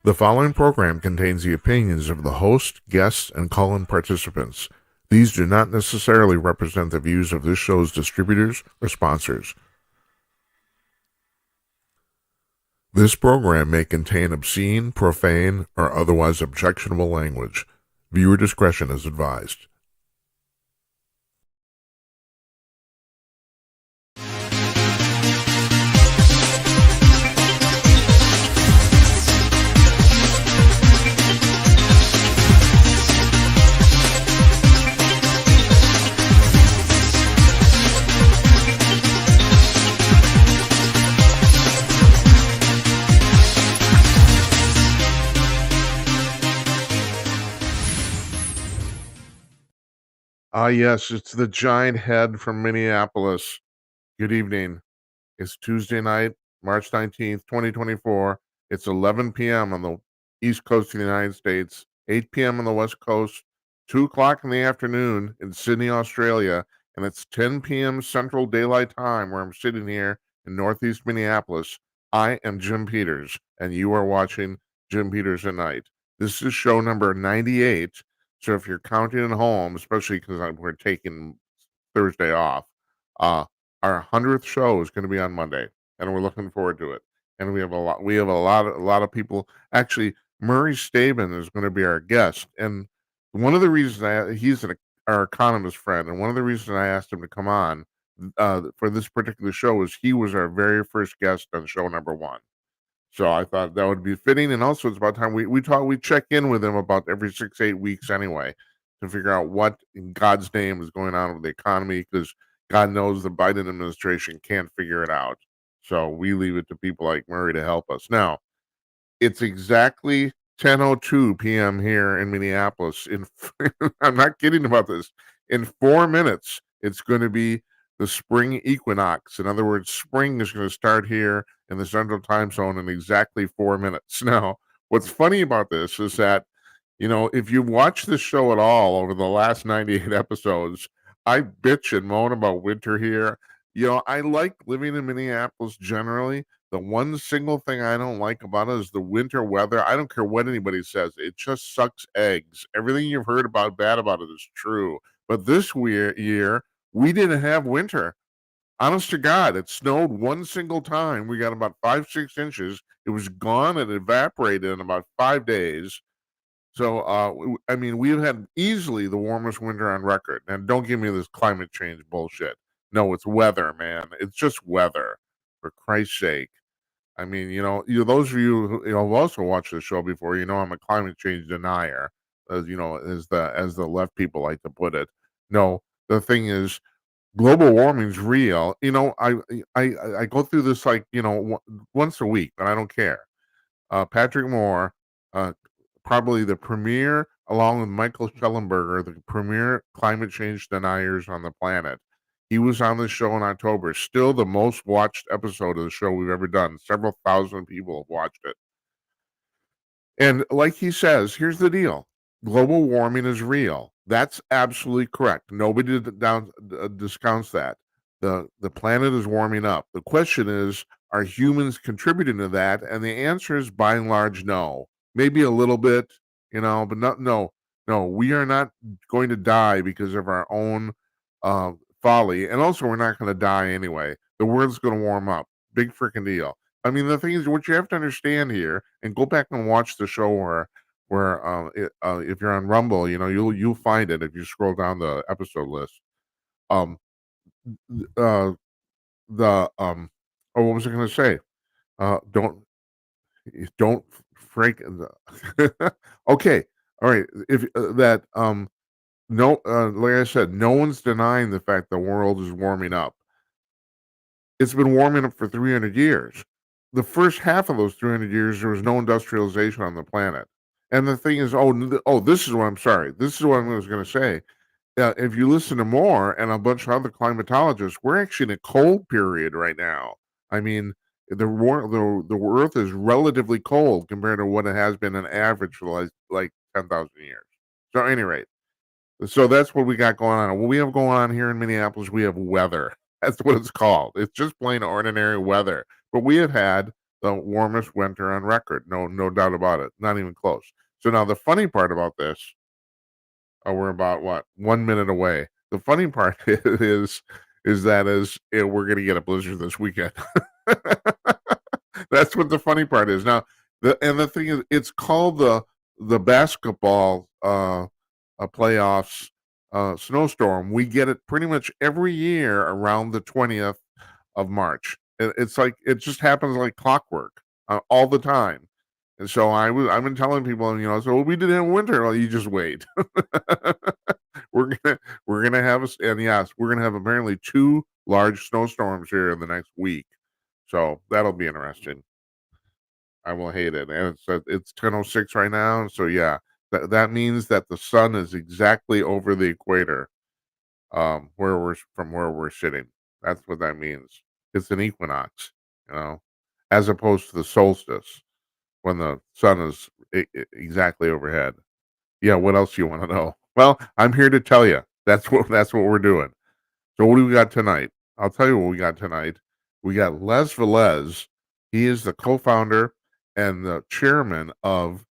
The following program contains the opinions of the host, guests, and call-in participants. These do not necessarily represent the views of this show's distributors or sponsors. This program may contain obscene, profane, or otherwise objectionable language. Viewer discretion is advised. Yes, it's the giant head from Minneapolis. Good evening. It's Tuesday night, March 19th, 2024. It's 11 p.m. on the East Coast of the United States, 8 p.m. on the West Coast, 2 o'clock in the afternoon in Sydney, Australia, and it's 10 p.m. Central Daylight Time where I'm sitting here in Northeast Minneapolis. I am Jim Peters, and you are watching Jim Peters at Night. This is show number 98. So if you're counting at home, especially because we're taking Thursday off, uh, our 100th show is gonna be on Monday, and we're looking forward to it, and we have a lot of people. Actually, Murray Staben is gonna be our guest, and one of the reasons he's our economist friend, and one of the reasons I asked him to come on, for this particular show is he was our very first guest on show number 1. So I thought that would be fitting, and also it's about time we check in with him about every 6, 8 weeks anyway, to figure out what in God's name is going on with the economy, because God knows the Biden administration can't figure it out. So we leave it to people like Murray to help us. Now, it's exactly 10:02 PM here in Minneapolis. I'm not kidding about this. In 4 minutes, it's gonna be the spring equinox. In other words, spring is gonna start here in the Central Time Zone in exactly 4 minutes. Now, what's funny about this is that, if you watch this show at all over the last 98 episodes, I bitch and moan about winter here. I like living in Minneapolis generally. The one single thing I don't like about it is the winter weather. I don't care what anybody says. It just sucks eggs. Everything you've heard about bad about it is true. But this year, we didn't have winter. Honest to God, it snowed one single time. We got about 5, 6 inches. It was gone and evaporated in about 5 days. So, I mean, we've had easily the warmest winter on record. And don't give me this climate change bullshit. No, it's weather, man. It's just weather, for Christ's sake. I mean, those of you who have also watched the show before, I'm a climate change denier, as the left people like to put it. No, the thing is, global warming is real. I go through this like once a week, but I don't care. Patrick Moore, uh, probably the premier, along with Michael Schellenberger, the premier climate change deniers on the planet. He was on the show in October, still the most watched episode of the show we've ever done. Several thousand people have watched it. And like he says, here's the deal. Global warming is real. That's absolutely correct. Nobody discounts that. The planet is warming up. The question is, are humans contributing to that? And the answer is by and large no. Maybe a little bit, but not no. No, we are not going to die because of our own folly. And also we're not going to die anyway. The world's going to warm up. Big freaking deal. I mean, the thing is, what you have to understand here, and go back and watch the show if you're on Rumble, you'll find it if you scroll down the episode list. Um, uh, the oh, what was I going to say? Don't freak. Okay, all right. If that no, like I said, no one's denying the fact the world is warming up. It's been warming up for 300 years. The first half of those 300 years, there was no industrialization on the planet. And the thing is, this is what I'm sorry. This is what I was going to say. If you listen to Moore and a bunch of other climatologists, we're actually in a cold period right now. I mean, the Earth is relatively cold compared to what it has been an average for like 10,000 years. So, at any rate, so that's what we got going on. What we have going on here in Minneapolis, we have weather. That's what it's called. It's just plain ordinary weather. But we have had the warmest winter on record. No doubt about it. Not even close. So now the funny part about this, we're about what 1 minute away. The funny part is we're going to get a blizzard this weekend. That's what the funny part is. Now, the thing is, it's called the basketball playoffs snowstorm. We get it pretty much every year around the 20th of March. It's like it just happens like clockwork all the time. And so I've been telling people, so we did it in winter. Well, you just wait. we're gonna have and yes, we're gonna have apparently 2 large snowstorms here in the next week. So that'll be interesting. I will hate it. And it's 10:06 right now. So yeah, that means that the sun is exactly over the equator, where we're sitting. That's what that means. It's an equinox, as opposed to the solstice when the sun is exactly overhead. Yeah, what else do you want to know? Well, I'm here to tell you. That's what we're doing. So what do we got tonight? I'll tell you what we got tonight. We got Les Velez. He is the co-founder and the chairman of,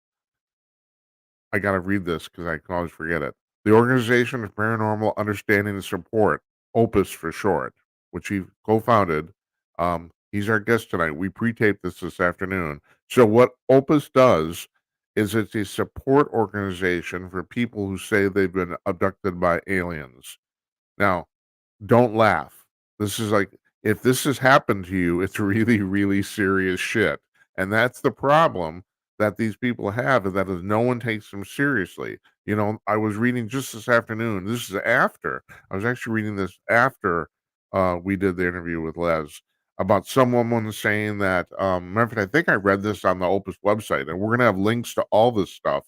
I got to read this because I can always forget it, the Organization of Paranormal Understanding and Support, Opus for short, which he co-founded. He's our guest tonight. We pre-taped this afternoon. So what Opus does is it's a support organization for people who say they've been abducted by aliens. Now, don't laugh. This is like, if this has happened to you, it's really, really serious shit. And that's the problem that these people have, is that is no one takes them seriously. I was reading just this afternoon. This is after I was actually reading this after we did the interview with Les about some woman saying that. Matter of fact, I think I read this on the Opus website, and we're gonna have links to all this stuff.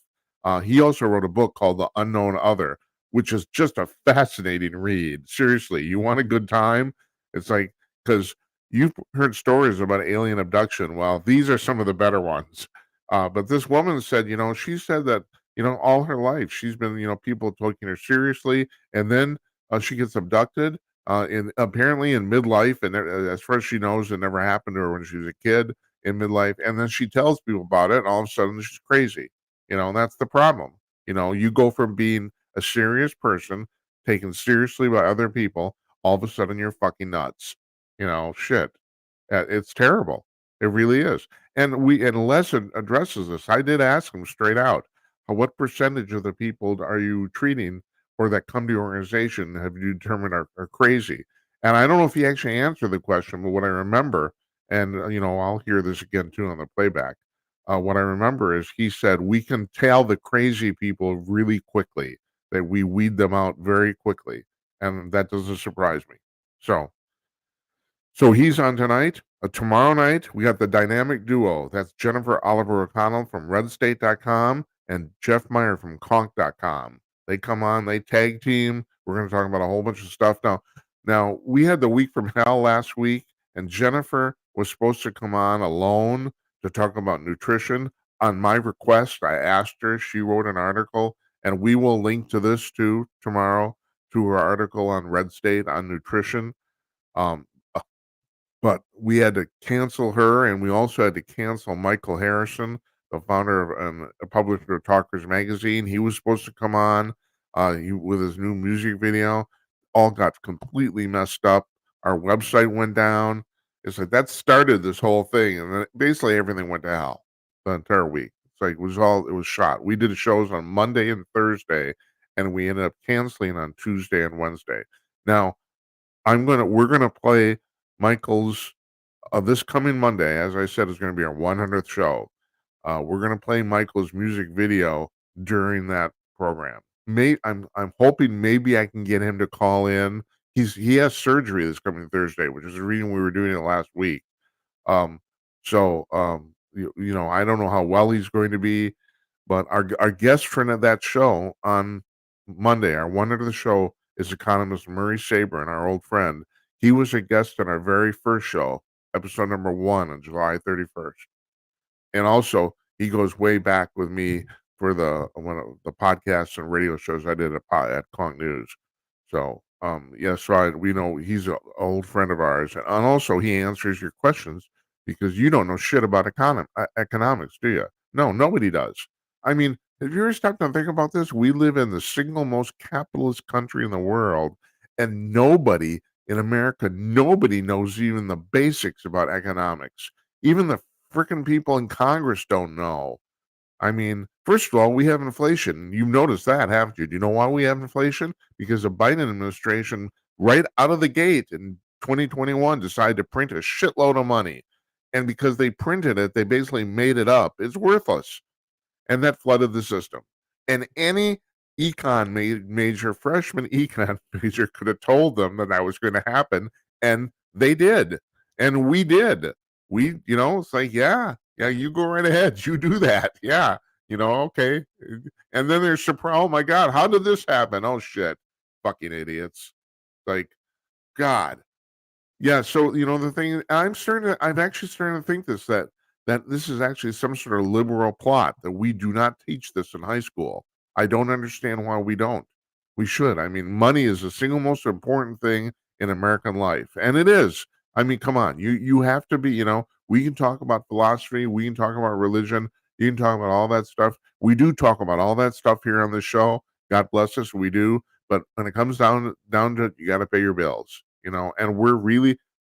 He also wrote a book called The Unknown Other, which is just a fascinating read. Seriously, you want a good time? It's like, because you've heard stories about alien abduction. Well, these are some of the better ones. But this woman said, she said that, all her life she's been, people taking her seriously, and then she gets abducted, apparently in midlife, and as far as she knows, it never happened to her when she was a kid in midlife, and then she tells people about it, and all of a sudden she's crazy. And that's the problem. You go from being a serious person taken seriously by other people, all of a sudden you're fucking nuts. Shit. It's terrible. It really is. And Les addresses this. I did ask him straight out, what percentage of the people are you treating or that come to your organization have you determined are crazy? And I don't know if he actually answered the question, but what I remember, and I'll hear this again too on the playback. What I remember is he said we can tell the crazy people really quickly, that we weed them out very quickly, and that doesn't surprise me. So he's on tonight. Tomorrow night, we got the dynamic duo. That's Jennifer Oliver O'Connell from redstate.com and Jeff Meyer from conk.com. They come on, they tag team. We're going to talk about a whole bunch of stuff. Now, we had the Week from Hell last week, and Jennifer was supposed to come on alone to talk about nutrition. On my request, I asked her. She wrote an article, and we will link to this too tomorrow, to her article on Red State on nutrition. Um, but we had to cancel her, and we also had to cancel Michael Harrison, the founder of a publisher of Talkers Magazine. He was supposed to come on with his new music video. All got completely messed up. Our website went down. It's like that started this whole thing, and then basically everything went to hell the entire week. It's like it was shot. We did shows on Monday and Thursday, and we ended up canceling on Tuesday and Wednesday. Now, we're gonna play Michael's this coming Monday, as I said, is gonna be our 100th show. We're gonna play Michael's music video during that program. I'm hoping maybe I can get him to call in. He has surgery this coming Thursday, which is the reason we were doing it last week. Um, I don't know how well he's going to be, but our guest friend at that show on Monday, our 100th show, is economist Murray Sabrin, our old friend. He was a guest on our very first show, episode number 1 on July 31st. And also, he goes way back with me for the podcasts and radio shows I did at Conk News. So, we know he's an old friend of ours, and also he answers your questions. because you don't know shit about economics, do you? No, nobody does. I mean, have you ever stopped and think about this? We live in the single most capitalist country in the world, and nobody in America, nobody knows even the basics about economics. Even the freaking people in Congress don't know. I mean, first of all, we have inflation. You've noticed that, haven't you? Do you know why we have inflation? Because the Biden administration, right out of the gate in 2021, decided to print a shitload of money. And because they printed it, they basically made it up. It's worthless. And that flooded the system. And any major, freshman econ major could have told them that was going to happen. And they did. And we did. It's like, yeah, you go right ahead. You do that. Yeah, okay. And then there's surprise. Oh my God, how did this happen? Oh shit. Fucking idiots. Like, God. Yeah, so the thing I'm actually starting to think that this is actually some sort of liberal plot, that we do not teach this in high school. I don't understand why we don't. We should. I mean, money is the single most important thing in American life, and it is. I mean, come on, you have to be. We can talk about philosophy, we can talk about religion, you can talk about all that stuff. We do talk about all that stuff here on the show. God bless us, we do. But when it comes down to it, you got to pay your bills. And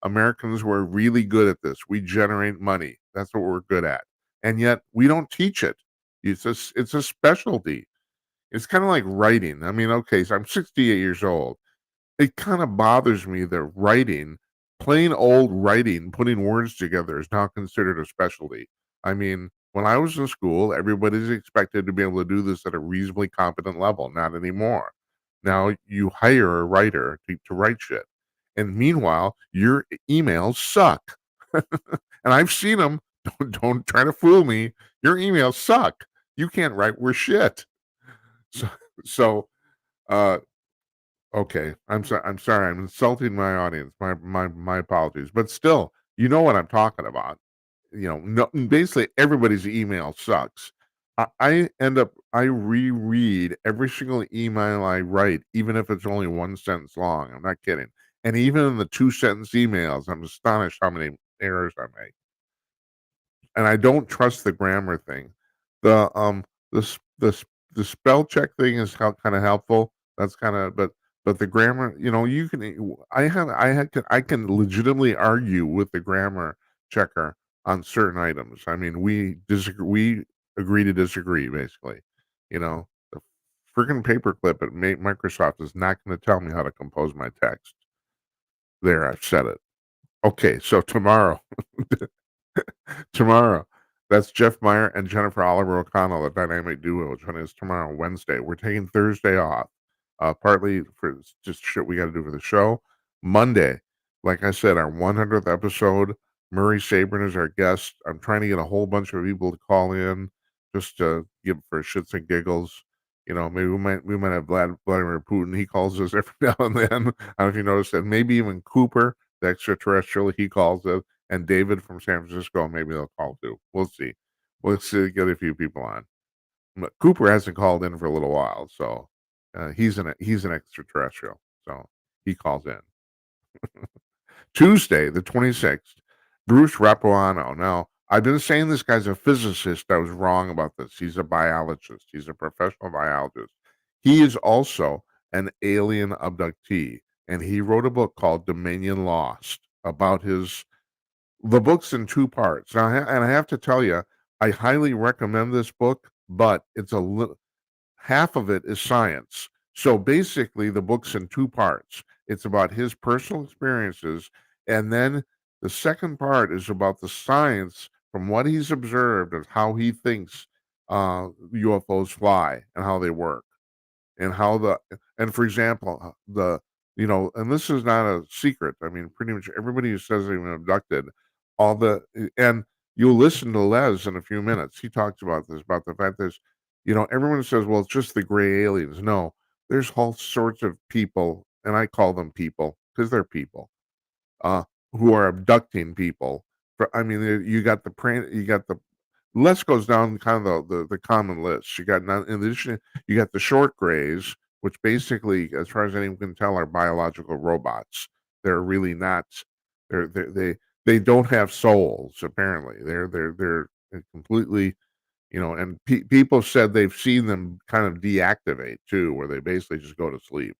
Americans, we're really good at this. We generate money. That's what we're good at. And yet we don't teach it. It's a specialty. It's kind of like writing. I mean, okay, so I'm 68 years old. It kind of bothers me that writing, plain old writing, putting words together is now considered a specialty. I mean, when I was in school, everybody's expected to be able to do this at a reasonably competent level. Not anymore. Now you hire a writer to write shit. And meanwhile, your emails suck. And I've seen them. Don't try to fool me. Your emails suck. You can't write worth shit. So, so uh, okay. I'm sorry. I'm sorry. I'm insulting my audience. My apologies. But still, you know what I'm talking about. No, basically everybody's email sucks. I reread every single email I write, even if it's only one sentence long. I'm not kidding. And even in the 2-sentence emails, I'm astonished how many errors I make. And I don't trust the grammar thing. The the s- the s- the spell check thing is kind of helpful. That's kind of but the grammar, you can I can legitimately argue with the grammar checker on certain items. I mean, we disagree. We agree to disagree, basically. The freaking paperclip at Microsoft is not going to tell me how to compose my text. There, I've said it. Okay, so tomorrow. Tomorrow. That's Jeff Meyer and Jennifer Oliver O'Connell, the dynamic duo. Joining us tomorrow, Wednesday. We're taking Thursday off, partly for just shit we got to do for the show. Monday, like I said, our 100th episode. Murray Sabrin is our guest. I'm trying to get a whole bunch of people to call in just to give for shits and giggles. Maybe we might have Vladimir Putin. He calls us every now and then. I don't know if you noticed that. Maybe even Cooper, the extraterrestrial, he calls us. And David from San Francisco, maybe they'll call too. We'll see. We'll see. Get a few people on. But Cooper hasn't called in for a little while, so he's an extraterrestrial, so he calls in. Tuesday, the 26th, Bruce Rapuano. Now, I've been saying this guy's a physicist. I was wrong about this. He's a biologist. He's a professional biologist. He is also an alien abductee, and he wrote a book called Dominion Lost about the book's in 2 parts. Now, and I have to tell you, I highly recommend this book, but it's half of it is science. So basically, the book's in 2 parts. It's about his personal experiences, and then the second part is about the science from what he's observed of how he thinks UFOs fly and how they work and for example, and this is not a secret. I mean, pretty much everybody who says they've been abducted, and you'll listen to Les in a few minutes. He talks about this, about the fact that everyone says, well, it's just the gray aliens. No, there's all sorts of people, and I call them people because they're people, uh, who are abducting people. I mean, you got the list goes down kind of the common list. You got in addition, you got the short grays, which basically, as far as anyone can tell, are biological robots. They're really not. they don't have souls, apparently. They're completely, and people said they've seen them kind of deactivate too, where they basically just go to sleep.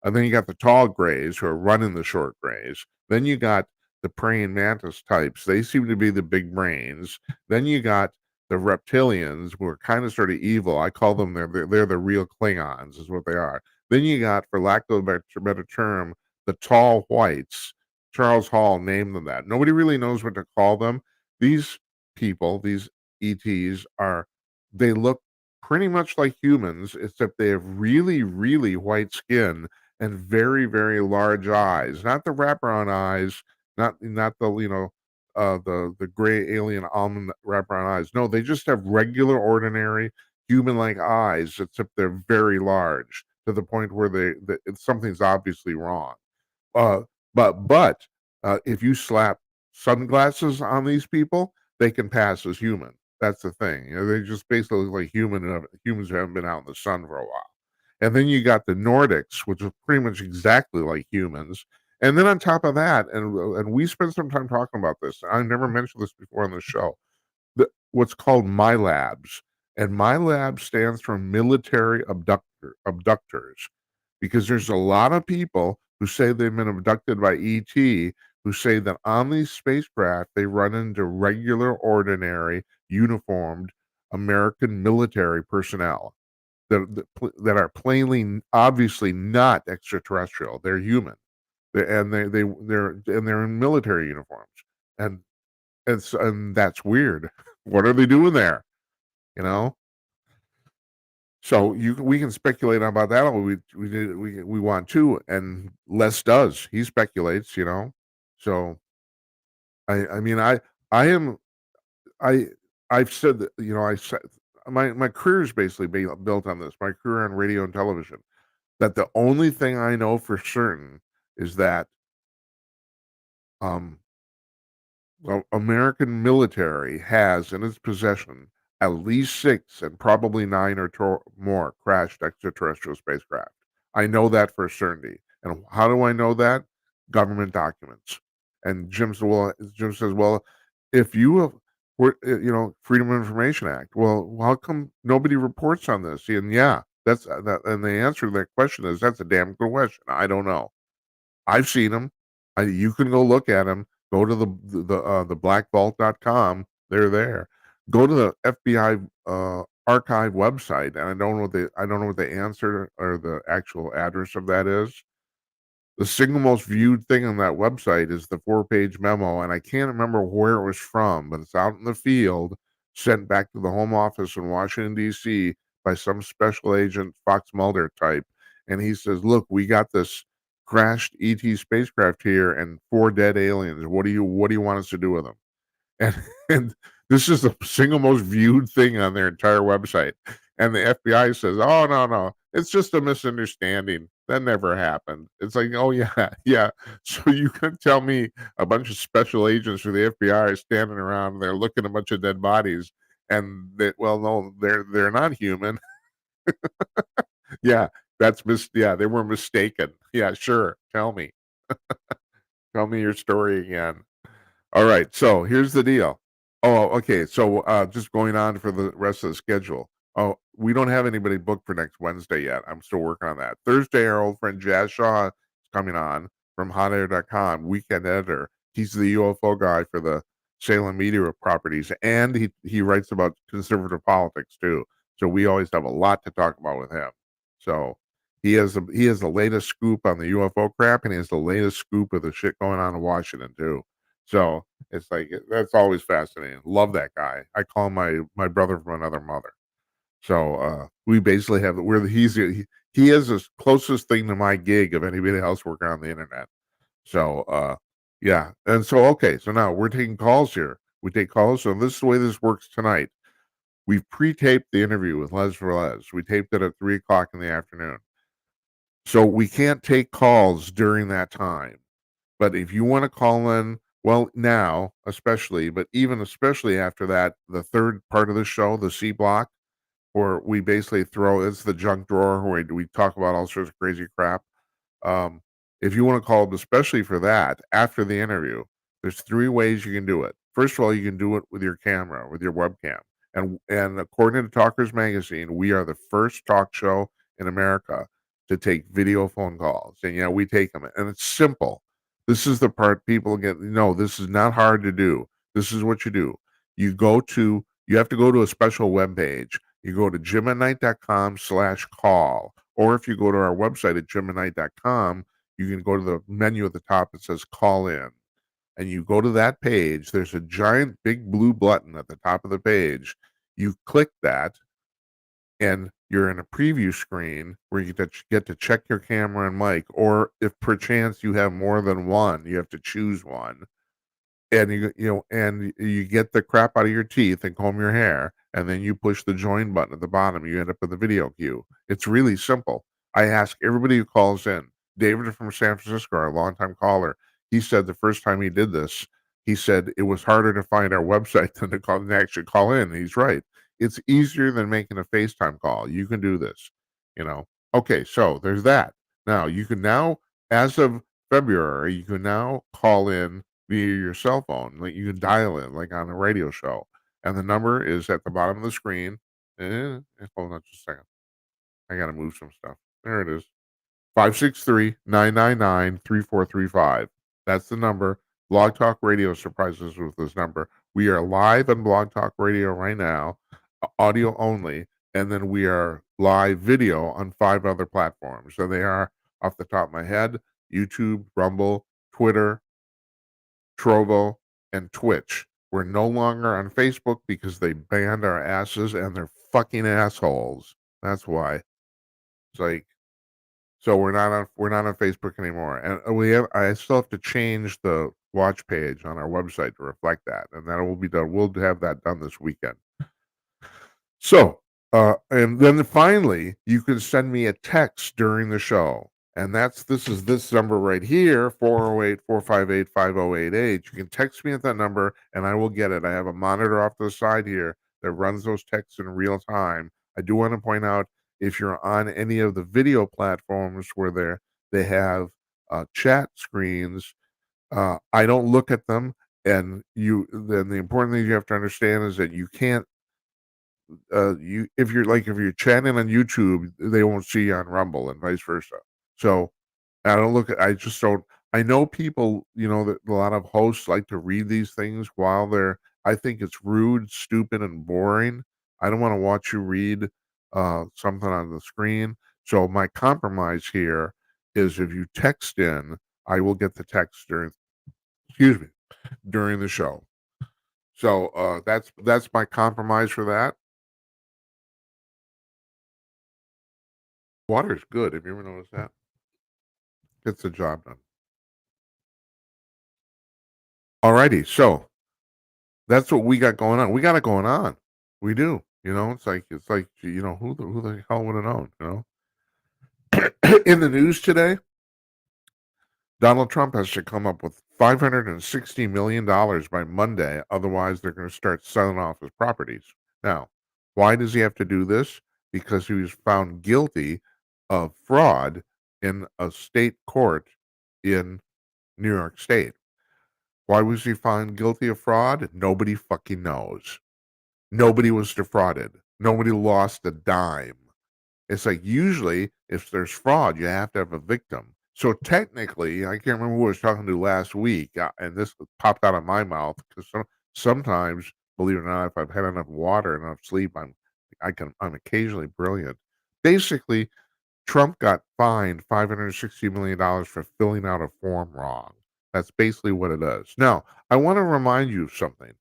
And then you got the tall grays who are running the short grays. Then you got the praying mantis types. They seem to be the big brains. Then you got the reptilians who are kind of sort of evil. I call them they're the real Klingons, is what they are. Then you got, for lack of a better term, the tall whites. Charles Hall named them that. Nobody really knows what to call them. These people, these ETs, they look pretty much like humans, except they have really, really white skin and very, very large eyes. Not the wraparound eyes, not the the gray alien almond wraparound eyes. No, they just have regular, ordinary human-like eyes, except they're very large to the point where something's obviously wrong. Uh, but if you slap sunglasses on these people, they can pass as human. That's the thing. They just basically look like humans who haven't been out in the sun for a while. And then you got the Nordics, which are pretty much exactly like humans. And then on top of that, and we spent some time talking about this. I never mentioned this before on the show. What's called MyLabs, and MyLab stands for military abductors, because there's a lot of people who say they've been abducted by ET, who say that on these spacecraft they run into regular, ordinary, uniformed American military personnel that are plainly, obviously not extraterrestrial. They're human, they're in military uniforms, and and that's weird. What are they doing there? You know. So we can speculate about that all we want to, and Les does. He speculates. So I mean I am I I've said that, I said my career is basically built on this. My career on radio and television. That the only thing I know for certain is that um the American military has in its possession at least 6 and probably 9 or more crashed extraterrestrial spacecraft. I know that for certainty. And how do I know that? Government documents. And Jim says, well, if you have, Freedom of Information Act. Well, how come nobody reports on this? And yeah, and the answer to that question is that's a damn good question. I don't know. I've seen them. You can go look at them. Go to the blackvault.com. They're there. Go to the FBI archive website, and I don't know what the answer or the actual address of that is. The single most viewed thing on that website is the 4-page memo, and I can't remember where it was from, but it's out in the field, sent back to the Home Office in Washington, D.C. by some special agent, Fox Mulder type. And he says, look, we got this crashed ET spacecraft here and 4 dead aliens. What do you want us to do with them? And and this is the single most viewed thing on their entire website. And the FBI says, "Oh, no, it's just a misunderstanding. That never happened." It's like, "Oh yeah, yeah." So you can tell me a bunch of special agents for the FBI are standing around and they're looking at a bunch of dead bodies, and well, no, they're not human. Yeah, yeah, they were mistaken. Yeah, sure. Tell me your story again. All right, so here's the deal. Oh, okay. So just going on for the rest of the schedule. Oh, we don't have anybody booked for next Wednesday yet. I'm still working on that. Thursday, our old friend Jazz Shaw is coming on from hotair.com, weekend editor. He's the UFO guy for the Salem Media Properties, and he writes about conservative politics too. So we always have a lot to talk about with him. So he has the latest scoop on the UFO crap, and he has the latest scoop of the shit going on in Washington too. So it's like that's always fascinating. Love that guy. I call him my brother from another mother. So we basically have he is the closest thing to my gig of anybody else working on the internet. So yeah. And so okay, so now we're taking calls here. We take calls. So this is the way this works tonight. We've pre-taped the interview with Les Velez. We taped it at 3:00 in the afternoon. So we can't take calls during that time. But if you want to call in, well, now especially, but even especially after that, the third part of the show, the C block, where we basically it's the junk drawer where we talk about all sorts of crazy crap. If you want to call, especially for that after the interview, There's 3 ways you can do it. First of all, you can do it with your camera, with your webcam, and according to Talkers Magazine, we are the first talk show in America to take video phone calls, and, yeah, we take them, and it's simple. This is the part people get no, this is not hard to do. This is what you do. You have to go to a special web page. You go to jimatnight.com/call, or if you go to our website at jimatnight.com, you can go to the menu at the top that says "Call In," and you go to that page. There's a giant big blue button at the top of the page. You click that, and you're in a preview screen where you get to check your camera and mic, or if perchance you have more than one, you have to choose one, and you get the crap out of your teeth and comb your hair, and then you push the join button at the bottom. You end up with the video queue. It's really simple. I ask everybody who calls in. David from San Francisco, our longtime caller, he said the first time he did this, he said it was harder to find our website than to actually call in. He's right. It's easier than making a FaceTime call. You can do this, you know. Okay, so there's that. Now you can now, as of February, you can now call in via your cell phone. Like you can dial in like on a radio show. And the number is at the bottom of the screen. Hold on just a second. I gotta move some stuff. There it is. 563-999-3435. That's the number. Blog Talk Radio surprises with this number. We are live on Blog Talk Radio right now, audio only, and then we are live video on 5 other platforms. So they are, off the top of my head, YouTube, Rumble, Twitter, Trovo, and Twitch. We're no longer on Facebook because they banned our asses and they're fucking assholes. That's why. It's like, so we're not on Facebook anymore. And I still have to change the watch page on our website to reflect that. And that will be done. We'll have that done this weekend. So, and then finally, you can send me a text during the show. And this is this number right here, 408-458-5088. You can text me at that number and I will get it. I have a monitor off to the side here that runs those texts in real time. I do want to point out, if you're on any of the video platforms where they have chat screens, I don't look at them. And then the important thing you have to understand is that you can't if you're chatting on YouTube, they won't see you on Rumble and vice versa. So I just don't. I know people, that a lot of hosts like to read these things while I think it's rude, stupid, and boring. I don't want to watch you read something on the screen. So my compromise here is if you text in, I will get the text excuse me, during the show. So that's my compromise for that. Water is good. Have you ever noticed that? Gets the job done. Alrighty, so that's what we got going on. We got it going on. We do. It's like who the hell would have known? In the news today, Donald Trump has to come up with $560 million by Monday. Otherwise, they're going to start selling off his properties. Now, why does he have to do this? Because he was found guilty of fraud in a state court in New York State. Why was he found guilty of fraud? Nobody fucking knows. Nobody was defrauded. Nobody lost a dime. It's like usually if there's fraud, you have to have a victim. So technically, I can't remember who I was talking to last week, and this popped out of my mouth because sometimes, believe it or not, if I've had enough water and enough sleep, I'm occasionally brilliant. Basically, Trump got fined $560 million for filling out a form wrong. That's basically what it is. Now, I want to remind you of something.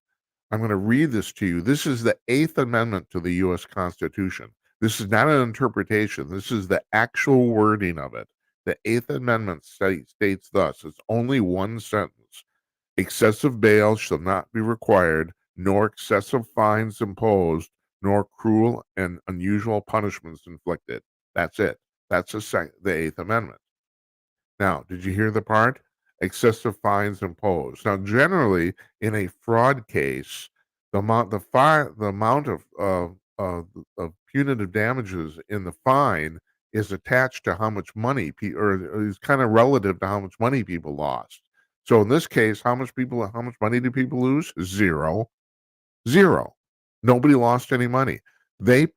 I'm going to read this to you. This is the 8th Amendment to the U.S. Constitution. This is not an interpretation. This is the actual wording of it. The 8th Amendment states thus. It's only one sentence. Excessive bail shall not be required, nor excessive fines imposed, nor cruel and unusual punishments inflicted. That's it. That's the 8th Amendment. Now, did you hear the part? Excessive fines imposed. Now, generally, in a fraud case, the amount of punitive damages in the fine is attached to how much money, or is kind of relative to how much money people lost. So in this case, how much money do people lose? 0. 0. Nobody lost any money. The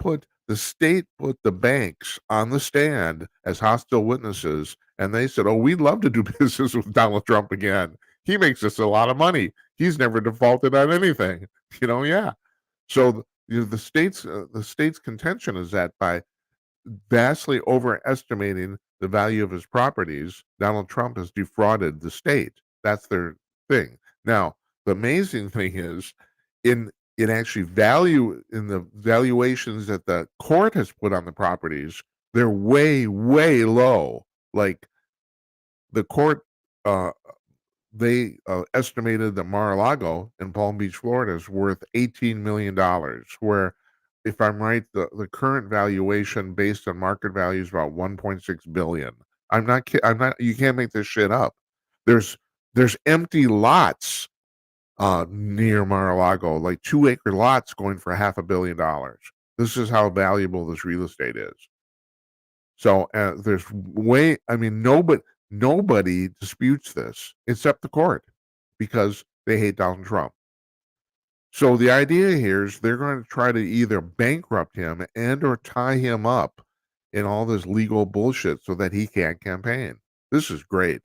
state put the banks on the stand as hostile witnesses, and they said, "Oh, we'd love to do business with Donald Trump again. He makes us a lot of money. He's never defaulted on anything." Yeah. So, the state's contention is that by vastly overestimating the value of his properties, Donald Trump has defrauded the state. That's their thing. Now, the amazing thing is in actually value in the valuations that the court has put on the properties, they're way, way low. Like the court uh they estimated that Mar-a-Lago in Palm Beach, Florida is worth $18 million, where, if I'm right, the current valuation based on market value is about 1.6 billion. I'm not, you can't make this shit up. There's empty lots near Mar-a-Lago, like 2-acre lots going for $500 million. This is how valuable this real estate is. So I mean, nobody disputes this except the court because they hate Donald Trump. So the idea here is they're going to try to either bankrupt him and or tie him up in all this legal bullshit so that he can't campaign. This is great.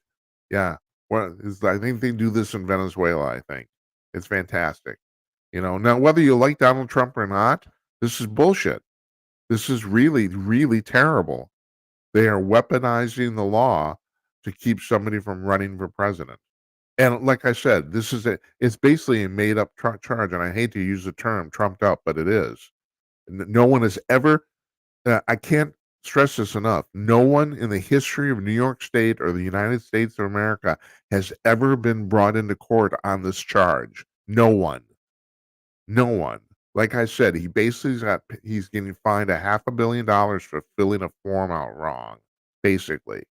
Yeah. I think they do this in Venezuela, I think. It's fantastic. Now whether you like Donald Trump or not, this is bullshit. This is really, really terrible. They are weaponizing the law to keep somebody from running for president. And like I said, it's basically a made up charge. And I hate to use the term trumped up, but it is. No one has ever, I can't stress this enough. No one in the history of New York State or the United States of America has ever been brought into court on this charge. No one. No one. Like I said, he's getting fined $500 million for filling a form out wrong. Basically,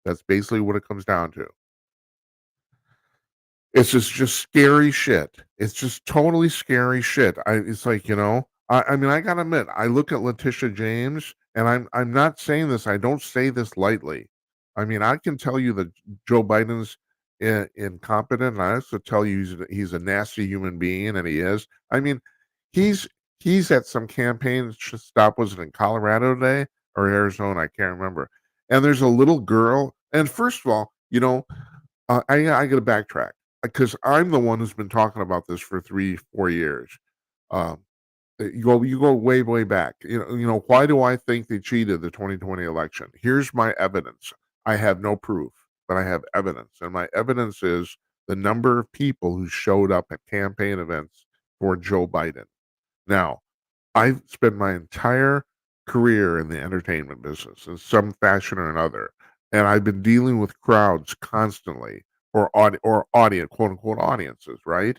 that's basically what it comes down to. It's just scary shit. It's just totally scary shit. It's like, I mean, I gotta admit, I look at Letitia James, and I'm not saying this. I don't say this lightly. I mean, I can tell you that Joe Biden's incompetent, and I also tell you he's a nasty human being, and he is. I mean, he's he's at some campaign stop. Was it in Colorado today or Arizona? I can't remember. And there's a little girl. And first of all, I got to backtrack because I'm the one who's been talking about this for 3, 4 years. Um, you go way, way back. Why do I think they cheated the 2020 election? Here's my evidence. I have no proof, but I have evidence, and my evidence is the number of people who showed up at campaign events for Joe Biden. Now, I've spent my entire career in the entertainment business in some fashion or another, and I've been dealing with crowds constantly or audience, quote unquote audiences, right?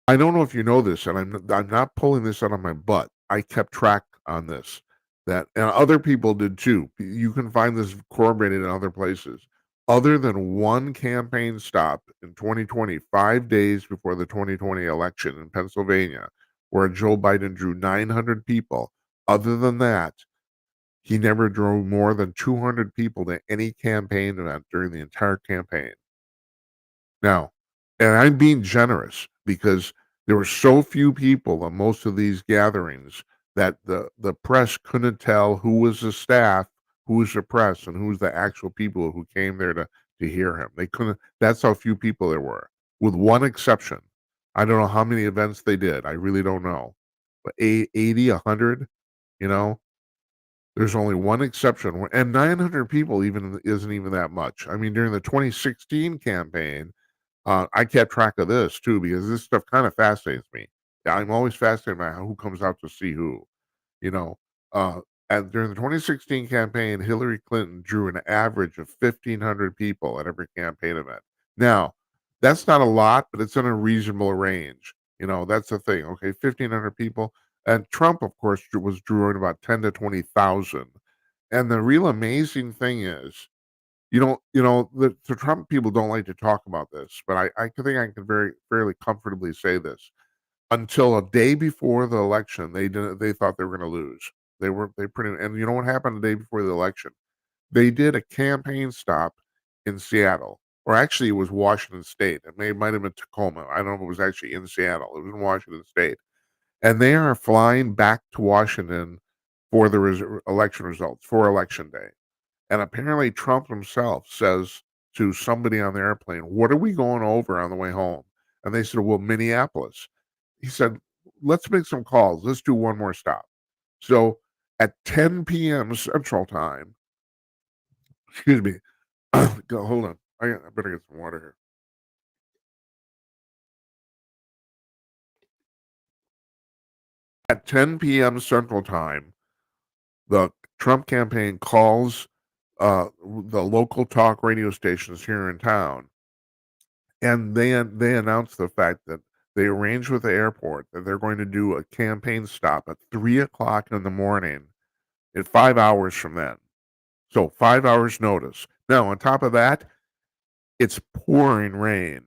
I don't know if you know this, and I'm not pulling this out of my butt. I kept track on this, that and other people did too. You can find this corroborated in other places. Other than one campaign stop in 2020, 5 days before the 2020 election in Pennsylvania, where Joe Biden drew 900 people. Other than that, he never drove more than 200 people to any campaign event during the entire campaign. Now, and I'm being generous because there were so few people at most of these gatherings that the press couldn't tell who was the staff, who was the press, and who was the actual people who came there to hear him. They couldn't. That's how few people there were, with one exception. I don't know how many events they did. I really don't know, but 80, 100, you know. There's only one exception, and 900 people even isn't even that much. I mean, during the 2016 campaign, I kept track of this too because this stuff kind of fascinates me. Yeah, I'm always fascinated by who comes out to see who. You know, uh, and during the 2016 campaign, Hillary Clinton drew an average of 1,500 people at every campaign event. Now, that's not a lot, but it's in a reasonable range. That's the thing. Okay, 1,500 people, and Trump, of course, was drawing about 10 to 20,000. And the real amazing thing is, the Trump people don't like to talk about this, but I think I can very fairly comfortably say this. Until a day before the election, they thought they were going to lose. They pretty, and you know what happened the day before the election? They did a campaign stop in Seattle. or actually it was Washington State. Might have been Tacoma. I don't know if it was actually in Seattle. It was in Washington State. And they are flying back to Washington for the election results for election day. And apparently Trump himself says to somebody on the airplane, "What are we going over on the way home?" And they said, "Well, Minneapolis." He said, "Let's make some calls. Let's do one more stop." So at 10 p.m. Central Time, excuse me, hold on. I better get some water here. At 10 p.m. Central Time, the Trump campaign calls the local talk radio stations here in town, and they announced the fact that they arranged with the airport that they're going to do a campaign stop at 3 o'clock in the morning in 5 hours from then. So 5 hours notice. Now, on top of that, it's pouring rain.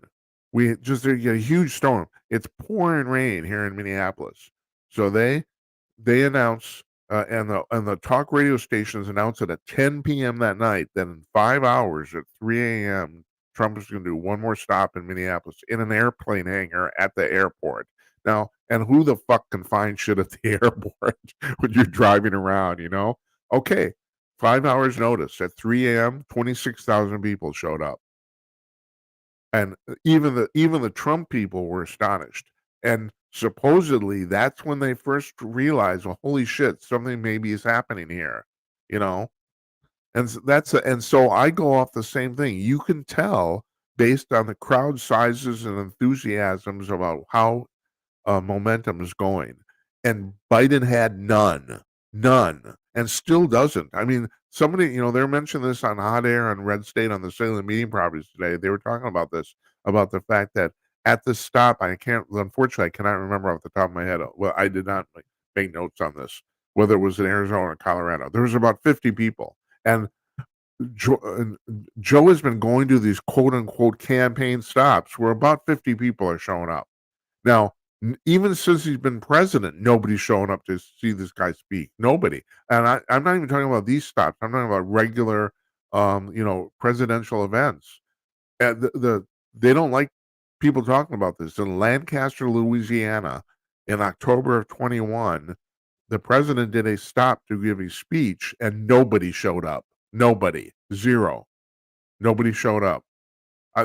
We just a huge storm. It's pouring rain here in Minneapolis. So they announce and the talk radio stations announce it at 10 p.m. that night. Then in 5 hours at 3 a.m., Trump is going to do one more stop in Minneapolis in an airplane hangar at the airport. Now, and who the fuck can find shit at the airport when you're driving around? Okay, 5 hours notice at 3 a.m. 26,000 people showed up. And even the Trump people were astonished. And supposedly that's when they first realized, well, holy shit, something maybe is happening here, you know. And so I go off the same thing. You can tell based on the crowd sizes and enthusiasms about how momentum is going. And Biden had none, and still doesn't. I mean, somebody, they're mentioning this on Hot Air on Red State on the Salem meeting properties today. They were talking about this, about the fact that at the stop, unfortunately, I cannot remember off the top of my head. Well, I did not make notes on this, whether it was in Arizona or Colorado. There was about 50 people. And Joe has been going to these quote unquote campaign stops where about 50 people are showing up. Now, even since he's been president, nobody's showing up to see this guy speak. Nobody. And I'm not even talking about these stops. I'm talking about regular, presidential events. And they don't like people talking about this. In Lancaster, Louisiana, in October of 21, the president did a stop to give a speech, and nobody showed up. Nobody. Zero. Nobody showed up.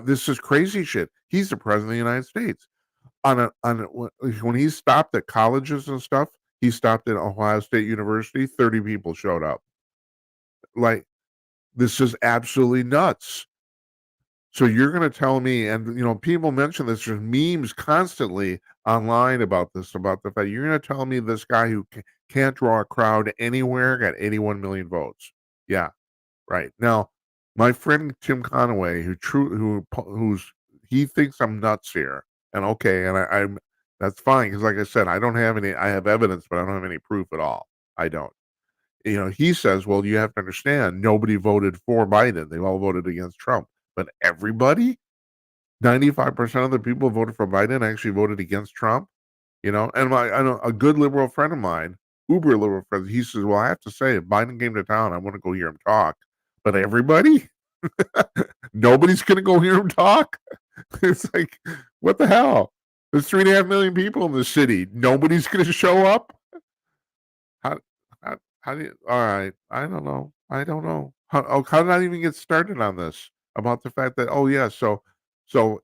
This is crazy shit. He's the president of the United States. When he stopped at colleges and stuff, he stopped at Ohio State University, 30 people showed up. Like, this is absolutely nuts. So you're going to tell me, and people mention this, there's memes constantly online about this, about the fact you're going to tell me this guy who can't draw a crowd anywhere got 81 million votes. Yeah, right. Now, my friend Tim Conaway, who's he thinks I'm nuts here, and okay, and I'm that's fine because, like I said, I don't have any. I have evidence, but I don't have any proof at all. I don't. He says, well, you have to understand, nobody voted for Biden; they all voted against Trump. But everybody, 95% of the people who voted for Biden actually voted against Trump. And I know a good liberal friend of mine, uber liberal friend, he says, well, I have to say, if Biden came to town, I want to go hear him talk. But everybody, nobody's going to go hear him talk. It's like, what the hell? There's 3.5 million people in the city. Nobody's going to show up. How, how do you, all right. I don't know. How did I even get started on this? About the fact that, oh yeah, so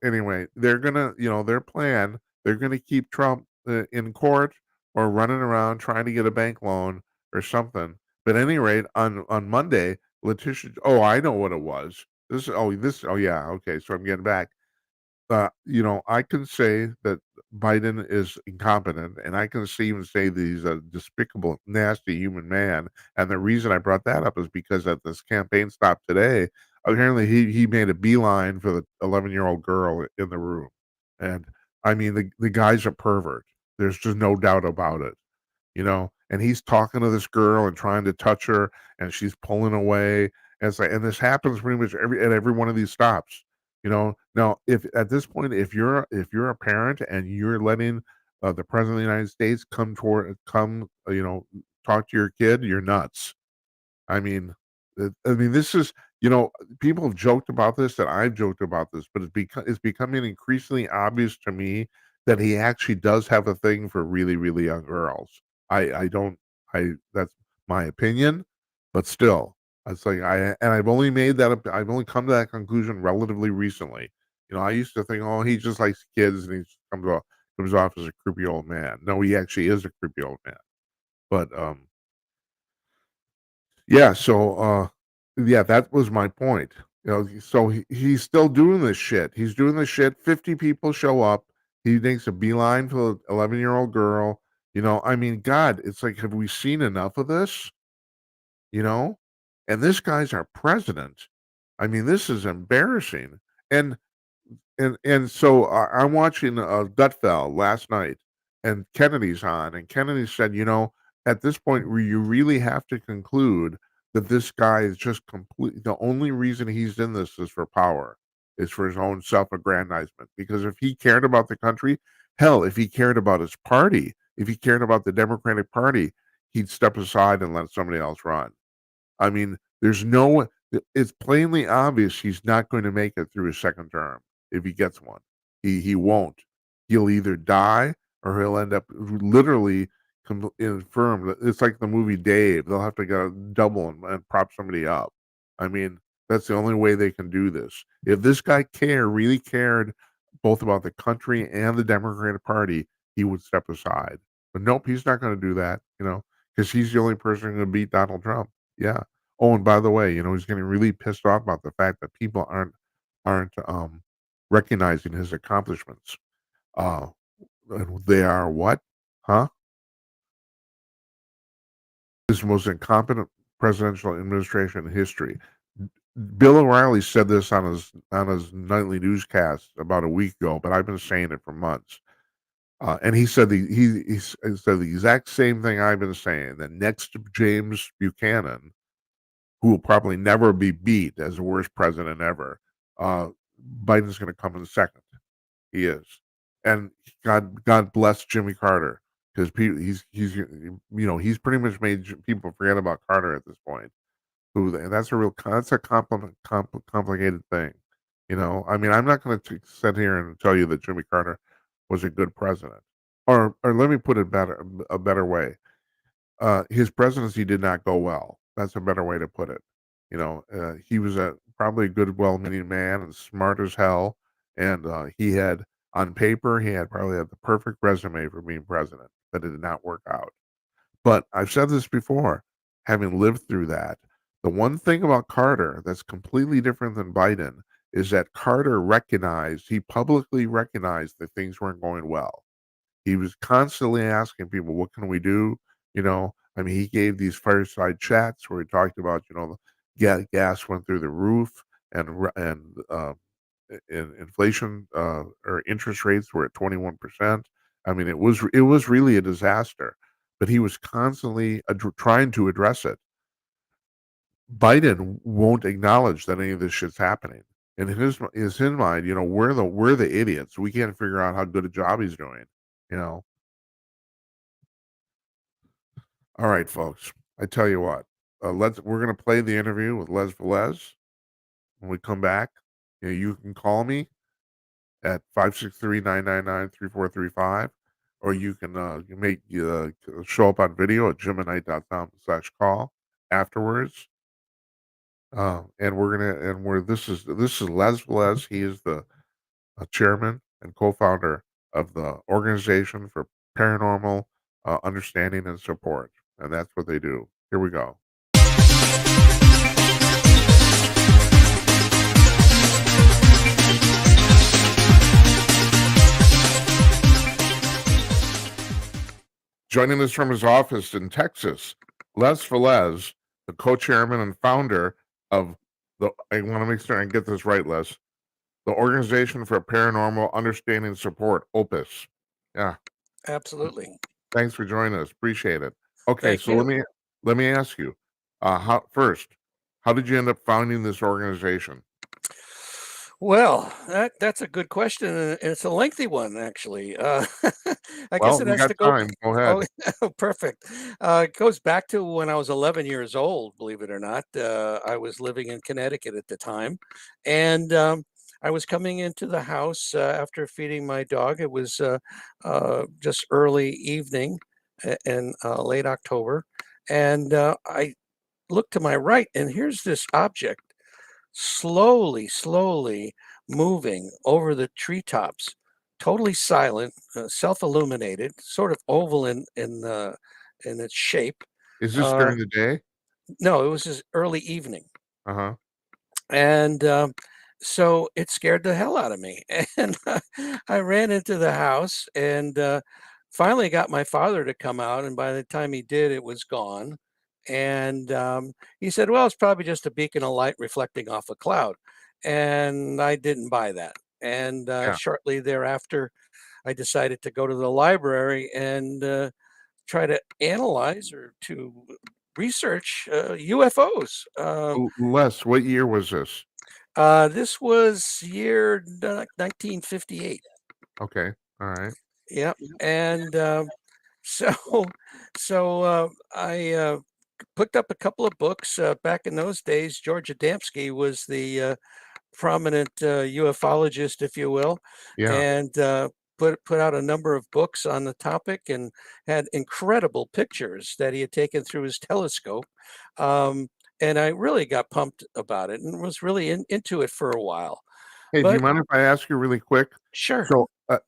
anyway, they're gonna, their plan, they're gonna keep Trump in court or running around trying to get a bank loan or something. But at any rate, on Monday, Letitia, oh, I know what it was. Oh yeah, okay, so I'm getting back. I can say that Biden is incompetent, and I can even say that he's a despicable, nasty human man. And the reason I brought that up is because at this campaign stop today, apparently he made a beeline for the 11-year-old girl in the room. And I mean, the guy's a pervert. There's just no doubt about it. And he's talking to this girl and trying to touch her, and she's pulling away. And it's like, and this happens pretty much at every one of these stops. Now, if at this point, if you're a parent and you're letting the president of the United States talk to your kid, you're nuts. I mean, this is You know, people have joked about this, and I've joked about this, but it's becoming increasingly obvious to me that he actually does have a thing for really, really young girls. I don't I that's my opinion, but still, it's like I've only I've only come to that conclusion relatively recently. You know, I used to think, oh, he just likes kids and he just comes off as a creepy old man. No, he actually is a creepy old man. But yeah, yeah, that was my point. You know, so he's still doing this shit. He's doing this shit. 50 people show up. He makes a beeline for the 11-year-old girl. You know, I mean, God, it's like, have we seen enough of this? You know? And this guy's our president. I mean, this is embarrassing. And so I'm watching Gutfeld last night, and Kennedy's on, and Kennedy said, you know, at this point, where you really have to conclude that this guy is just complete. The only reason he's in this is for power, is for his own self-aggrandizement. Because if he cared about the country, hell, if he cared about his party, if he cared about the Democratic Party, he'd step aside and let somebody else run. I mean, it's plainly obvious he's not going to make it through his second term if he gets one. He won't. He'll either die or he'll end up literally infirm. It's like the movie Dave. They'll have to get a double and prop somebody up. I mean, that's the only way they can do this. If this guy really cared both about the country and the Democratic Party, he would step aside. But nope, he's not going to do that, you know, because he's the only person going to beat Donald Trump. Yeah. Oh, and by the way, you know, he's getting really pissed off about the fact that people aren't recognizing his accomplishments. Uh, and they are what? Huh? This is the most incompetent presidential administration in history. Bill O'Reilly said this on his nightly newscast about a week ago, but I've been saying it for months. And he said he said the exact same thing I've been saying. That next to James Buchanan, who will probably never be beat as the worst president ever. Biden's going to come in second. He is, and God bless Jimmy Carter, because he's you know, he's pretty much made people forget about Carter at this point. And that's a complicated thing. You know, I mean, I'm not going to sit here and tell you that Jimmy Carter was a good president, or let me put it a better way. His presidency did not go well. That's a better way to put it. You know, he was probably a good, well-meaning man and smart as hell. And he had, on paper, he had probably had the perfect resume for being president, but it did not work out. But I've said this before, having lived through that, the one thing about Carter that's completely different than Biden is that Carter he publicly recognized that things weren't going well. He was constantly asking people, "What can we do?" You know, I mean, he gave these fireside chats where he talked about, you know, gas went through the roof, and inflation or interest rates were at 21%. I mean, it was really a disaster, but he was constantly trying to address it. Biden won't acknowledge that any of this shit's happening. And in his mind, you know, we're the idiots. We can't figure out how good a job he's doing. You know, all right, folks. I tell you what, we're gonna play the interview with Les Velez. When we come back, you know, you can call me at 563-999-3435, or you can show up on video at jimandknight.com/call afterwards. And this is Les Velez. He is the chairman and co-founder of the Organization for Paranormal Understanding and Support, and that's what they do. Here we go. Joining us from his office in Texas, Les Velez, the co-chairman and founder of I want to make sure I get this right, Les. The Organization for Paranormal Understanding and Support, OPUS. Yeah. Absolutely. Thanks for joining us. Appreciate it. Okay, Thank so you. let me ask you, how did you end up founding this organization? Well, that's a good question, and it's a lengthy one, actually. I guess Well, it we has got to go. time. Go ahead. Oh, perfect. It goes back to when I was 11 years old, believe it or not. I was living in Connecticut at the time, and I was coming into the house after feeding my dog. It was just early evening in late October, and I looked to my right, and here's this object slowly moving over the treetops, totally silent, self-illuminated, sort of oval in its shape. Is this Uh, during the day? no, it was just early evening, Uh-huh. and so it scared the hell out of me, and I ran into the house and finally got my father to come out. And by the time he did, it was gone. And he said, "Well, it's probably just a beacon of light reflecting off a cloud," and I didn't buy that. And Yeah. shortly thereafter, I decided to go to the library and try to analyze or to research UFOs. Les, what year was this? This was year 1958. Okay. All right. Yep. And so, I picked up a couple of books. Back in those days, George Adamski was the prominent ufologist, if you will, Yeah. and put out a number of books on the topic and had incredible pictures that he had taken through his telescope. Um, and I really got pumped about it and was really into it for a while. Hey, do you But mind if I ask you really quick? sure. So, uh,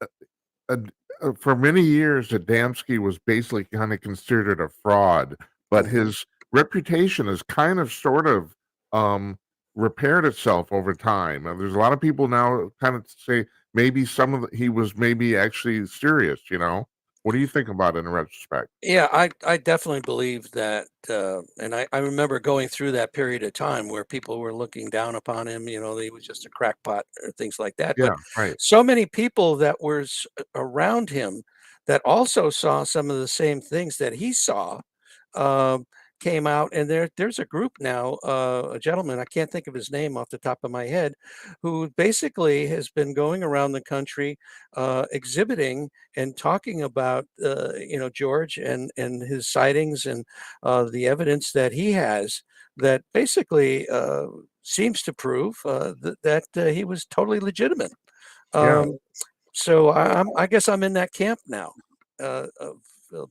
for many years, Adamski was basically kind of considered a fraud, but Mhm. his reputation has kind of sort of um, repaired itself over time. There's a lot of people now kind of say maybe he was maybe actually serious, you know? What do you think about it in retrospect? Yeah, I definitely believe that, and I remember going through that period of time where people were looking down upon him. He was just a crackpot or things like that. But Yeah, right. so many people that were around him that also saw some of the same things that he saw um, came out, and there's a group now, a gentleman, I can't think of his name off the top of my head, who basically has been going around the country exhibiting and talking about George and his sightings and the evidence that he has that basically seems to prove that he was totally legitimate. Yeah. So I guess I'm in that camp now of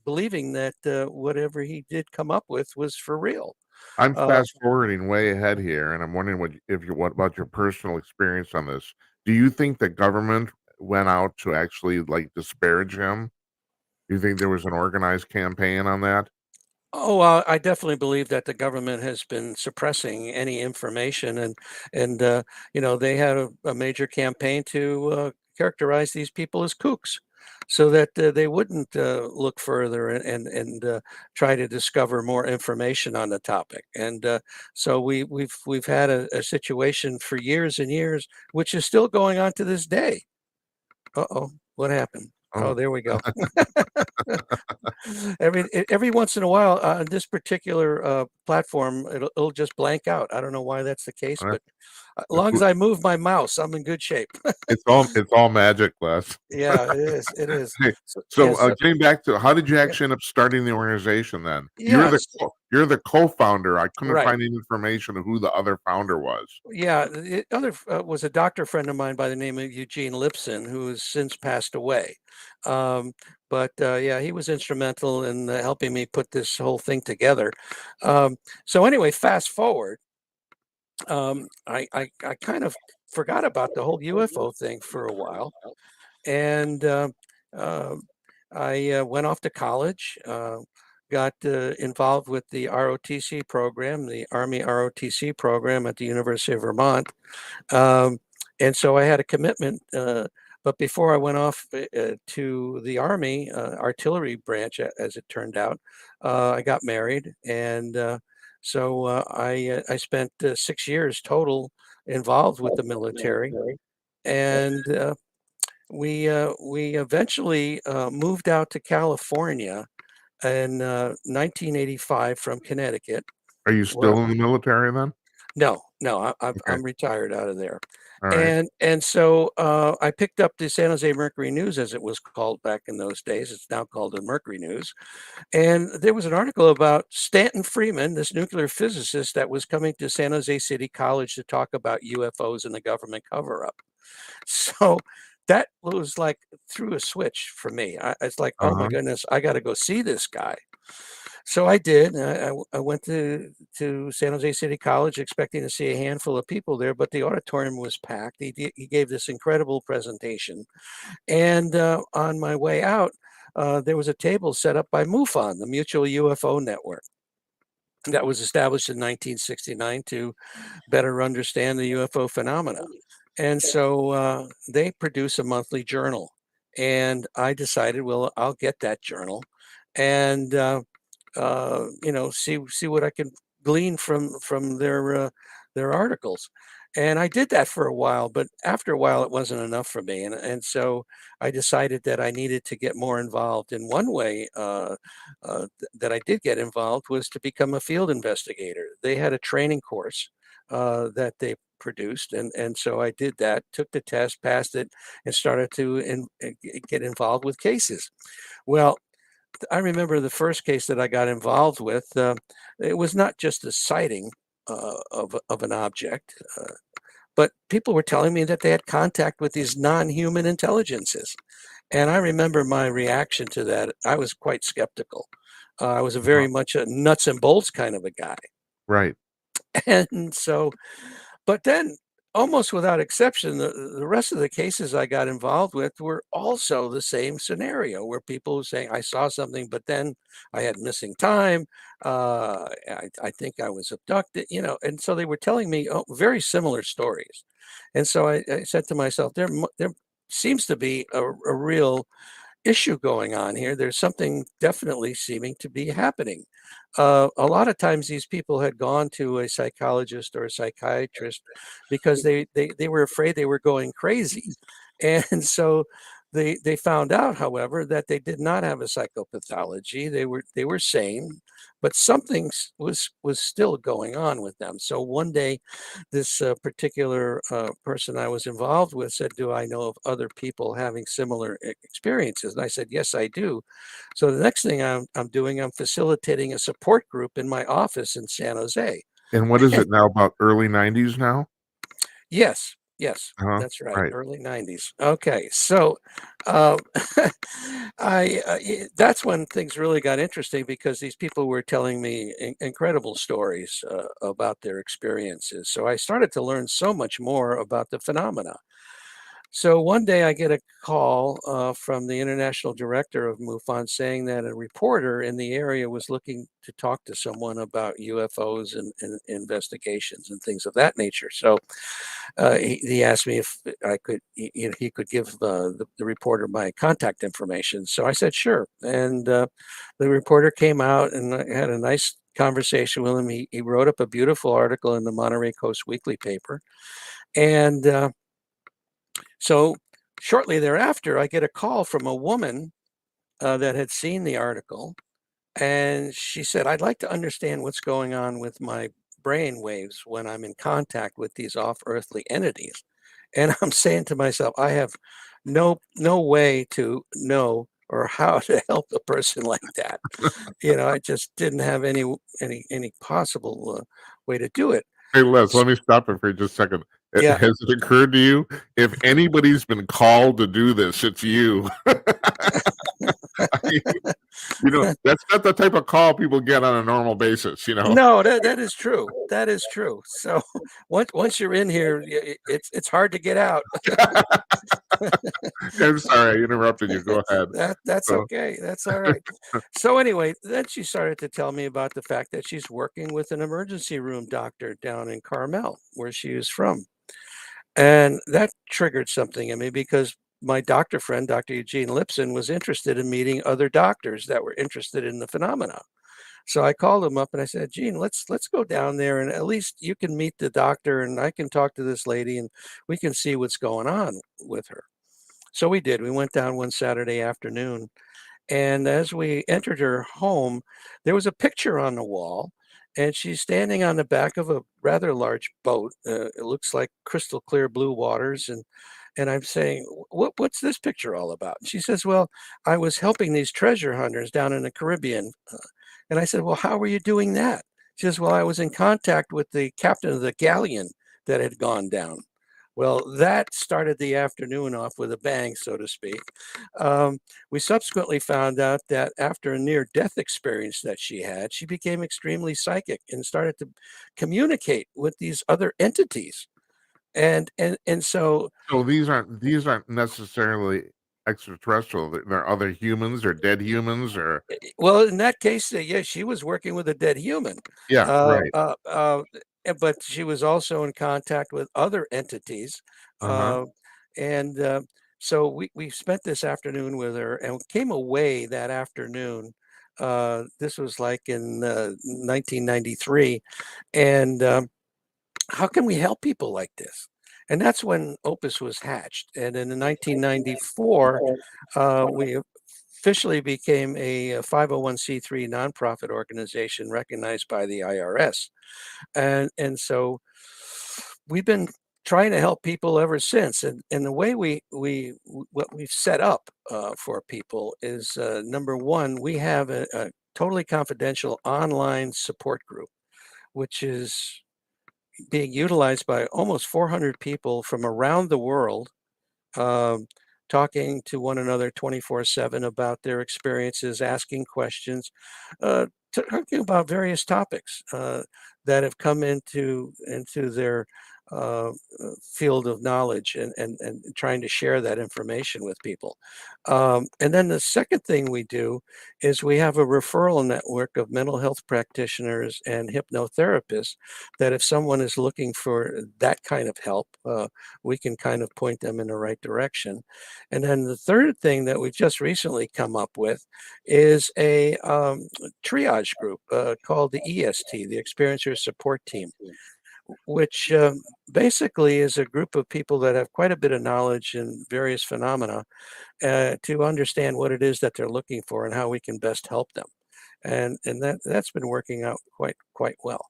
believing that whatever he did come up with was for real. I'm Uh, fast forwarding way ahead here, and I'm wondering what about your personal experience on this? Do you think the government went out to actually like disparage him? Do you think there was an organized campaign on that? Oh, I definitely believe that the government has been suppressing any information, and they had a major campaign to characterize these people as kooks, so that they wouldn't look further and try to discover more information on the topic. And so we've had a situation for years and years, which is still going on to this day. Uh-oh, what happened? Oh, Oh, there we go. Every once in a while on this particular platform, it'll just blank out. I don't know why that's the case, uh, but as long as I move my mouse, I'm in good shape. it's all magic, Les. Yeah, it is. It is. Hey, So, so yes. getting back to how did you Yeah, actually end up starting the organization then? yes. You're the co-founder. I couldn't Right. find any information of who the other founder was. Yeah. The other was a doctor friend of mine by the name of Eugene Lipson, who has since passed away. Um, but yeah, he was instrumental in helping me put this whole thing together. So anyway, fast forward. I kind of forgot about the whole UFO thing for a while, and uh, I went off to college, got involved with the ROTC program, the Army ROTC program at the University of Vermont, um, and so I had a commitment. But before I went off to the Army artillery branch, as it turned out, I got married, and I spent 6 years total involved with the military, and we eventually moved out to California in 1985 from Connecticut. Are you Where still in the military then? no, no, Okay. I'm retired out of there. All right. And so I picked up the San Jose Mercury News, as it was called back in those days. It's now called the Mercury News. And there was an article about Stanton Freeman, this nuclear physicist that was coming to San Jose City College to talk about UFOs and the government cover up. So that was like threw a switch for me. It's like, oh my Uh-huh. goodness, I got to go see this guy. So I did. I went to San Jose City College expecting to see a handful of people there, but the auditorium was packed. He gave this incredible presentation. And on my way out, there was a table set up by MUFON, the Mutual UFO Network, that was established in 1969 to better understand the UFO phenomena. And so they produce a monthly journal. And I decided, well, I'll get that journal and see what I can glean from their articles. And I did that for a while, but after a while, it wasn't enough for me, and so I decided that I needed to get more involved. In one way that I did get involved was to become a field investigator. They had a training course that they produced, and so I did that, took the test, passed it, and started to get involved with cases. Well, I remember the first case that I got involved with. It was not just a sighting of an object, but people were telling me that they had contact with these non-human intelligences. And I remember my reaction to that. I was quite skeptical. I was a Uh-huh. very much a nuts and bolts kind of a guy. Right. And so but then, almost without exception, the rest of the cases I got involved with were also the same scenario where people were saying, I saw something, but then I had missing time. I think I was abducted, and so they were telling me very similar stories. And so I said to myself, there seems to be a real issue going on here. There's something definitely seeming to be happening. A lot of times, these people had gone to a psychologist or a psychiatrist because they were afraid they were going crazy, and so they found out, however, that they did not have a psychopathology. They were sane, but something was still going on with them. So one day, this particular person I was involved with said, "Do I know of other people having similar experiences?" And I said, "Yes, I do." So the next thing I'm doing, I'm facilitating a support group in my office in San Jose. And what is it now, about early 90s now? Yes, yes, Uh-huh. that's right, Right. early 90s. Okay, so uh, that's when things really got interesting because these people were telling me incredible stories about their experiences. So I started to learn so much more about the phenomena. So one day I get a call from the international director of MUFON saying that a reporter in the area was looking to talk to someone about UFOs and investigations and things of that nature. So he asked me if I could, he could give the reporter my contact information. So I said, sure. And the reporter came out and I had a nice conversation with him. He wrote up a beautiful article in the Monterey Coast Weekly paper. And so shortly thereafter, I get a call from a woman that had seen the article. And she said, I'd like to understand what's going on with my brain waves when I'm in contact with these off earthly entities. And I'm saying to myself, I have no way to know or how to help a person like that. I just didn't have any possible way to do it. Hey, Les, let me stop it for just a second. Yeah. Has it occurred to you, if anybody's been called to do this, it's you? I mean, that's not the type of call people get on a normal basis. No, that is true. That is true. So once you're in here, it's hard to get out. I'm sorry, I interrupted you. Go ahead. That's So, okay. That's all right. So anyway, then she started to tell me about the fact that she's working with an emergency room doctor down in Carmel, where she is from. And that triggered something in me because my doctor friend, Dr. Eugene Lipson, was interested in meeting other doctors that were interested in the phenomena. So I called him up and I said, Gene, let's go down there and at least you can meet the doctor and I can talk to this lady and we can see what's going on with her. So we did. We went down one Saturday afternoon, and as we entered her home, there was a picture on the wall, and she's standing on the back of a rather large boat. It looks like crystal clear blue waters, and I'm saying, What's this picture all about?" And she says, "Well, I was helping these treasure hunters down in the Caribbean." And I said, "Well, how were you doing that?" She says, "Well, I was in contact with the captain of the galleon that had gone down." Well, that started the afternoon off with a bang, so to speak. Um, we subsequently found out that after a near death experience that she had, she became extremely psychic and started to communicate with these other entities. And so So these aren't necessarily extraterrestrial. They're other humans or dead humans or well, in that case, yeah, she was working with a dead human, yeah, uh, right. uh, uh, but she was also in contact with other entities, Uh-huh. uh, and so we spent this afternoon with her, and came away that afternoon. This was like in 1993, and how can we help people like this? And that's when Opus was hatched. And in 1994, we officially became a 501c3 nonprofit organization recognized by the IRS. And so we've been trying to help people ever since. And the way what we've set up for people is number one, we have a totally confidential online support group, which is being utilized by almost 400 people from around the world, um, talking to one another 24/7 about their experiences, asking questions, talking about various topics that have come into their uh, field of knowledge, and trying to share that information with people. And then the second thing we do is we have a referral network of mental health practitioners and hypnotherapists that if someone is looking for that kind of help, we can kind of point them in the right direction. And then the third thing that we've just recently come up with is a triage group called the EST, the Experiencer Support Team, which basically is a group of people that have quite a bit of knowledge in various phenomena to understand what it is that they're looking for and how we can best help them. And that's been working out quite well.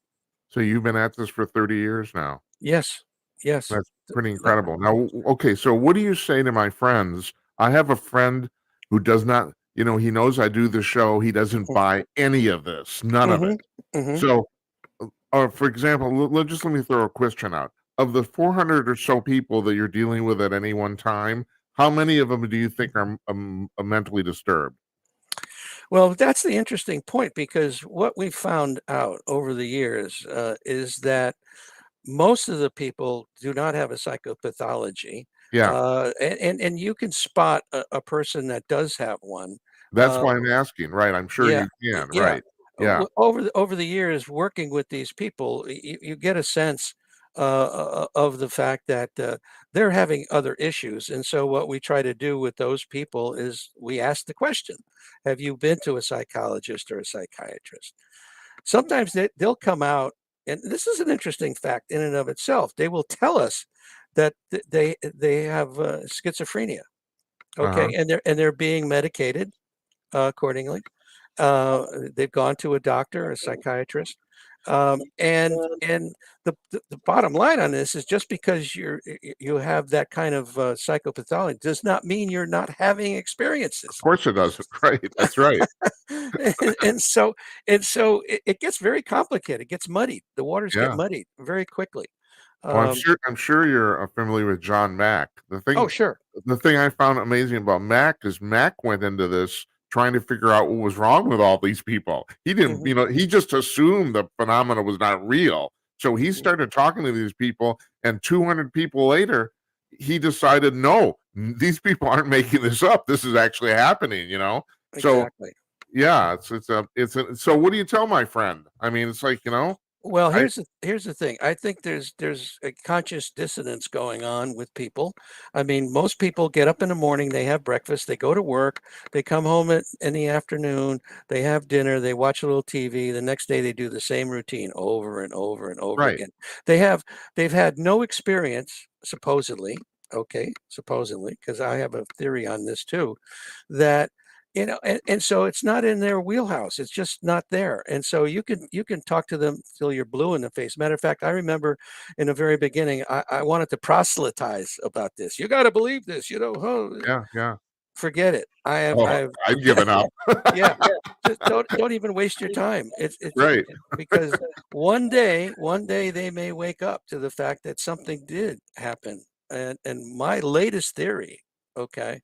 So you've been at this for 30 years now. Yes, yes. That's pretty That, incredible. Now, okay, so what do you say to my friends? I have a friend who does not, he knows I do the show. He doesn't buy any of this, none of mm-hmm, it. mm-hmm. So, for example, just let me throw a question out. Of the 400 or so people that you're dealing with at any one time, how many of them do you think are mentally disturbed? Well, that's the interesting point because what we found out over the years is that most of the people do not have a psychopathology, Yeah, and you can spot a person that does have one. that's Uh, why I'm asking. Right, I'm sure yeah, you can. yeah. Right. Yeah, Over the years working with these people, you get a sense of the fact that they're having other issues, and so what we try to do with those people is we ask the question: "Have you been to a psychologist or a psychiatrist?" Sometimes they'll come out, and this is an interesting fact in and of itself. They will tell us that they have schizophrenia, uh-huh. okay, and they're being medicated accordingly. They've gone to a doctor or a psychiatrist, and the bottom line on this is just because you have that kind of psychopathology does not mean you're not having Of experiences. course it doesn't. Right, that's right. And so it gets very complicated, it gets muddied. The waters get Yeah. muddied very quickly. Well, Um, I'm sure you're familiar with John Mack. oh, sure. The thing I found amazing about Mack is Mack went into this trying to figure out what was wrong with all these people. He didn't, Hmm. he just assumed the phenomena was not real. So he started talking to these people, and 200 people later, he decided, no, these people aren't making this up. This is actually happening. So Exactly. yeah, so what do you tell my friend? I mean, it's like, Well, I here's the thing. I think there's a conscious dissonance going on with people. I mean, most people get up in the morning, they have breakfast, they go to work, they come home in the afternoon, they have dinner, they watch a little TV. The next day they do the same routine over and over and over right. again. They have they've had no experience, supposedly, okay, supposedly, because I have a theory on this too, that and so it's not in their wheelhouse. It's just not there. And so you can talk to them till you're blue in the face. Matter of fact, I remember in the very beginning, I wanted to proselytize about this. You got to believe this, huh? Yeah, yeah. Forget it. Oh, I've I'd given up. yeah, just don't even waste your time. It's Right. because one day they may wake up to the fact that something did happen. And my latest theory, okay,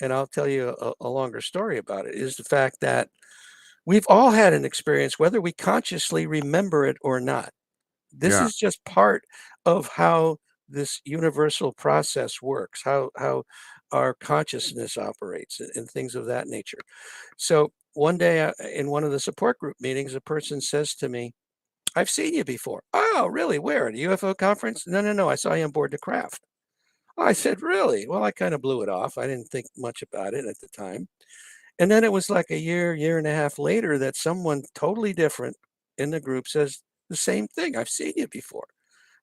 and I'll tell you a longer story about it, is the fact that we've all had an experience, whether we consciously remember it or not. This Yeah. is just part of how this universal process works, how our consciousness operates and things of that nature. So one day in one of the support group meetings, a person says to me, "I've seen you before." "Oh, really? Where? At a UFO conference?" "No, no, no. I saw you on board the craft." I said, "Really?" Well, I kind of blew it off. I didn't think much about it at the time. And then it was like a year and a half later that someone totally different in the group says the same thing. "I've seen you before."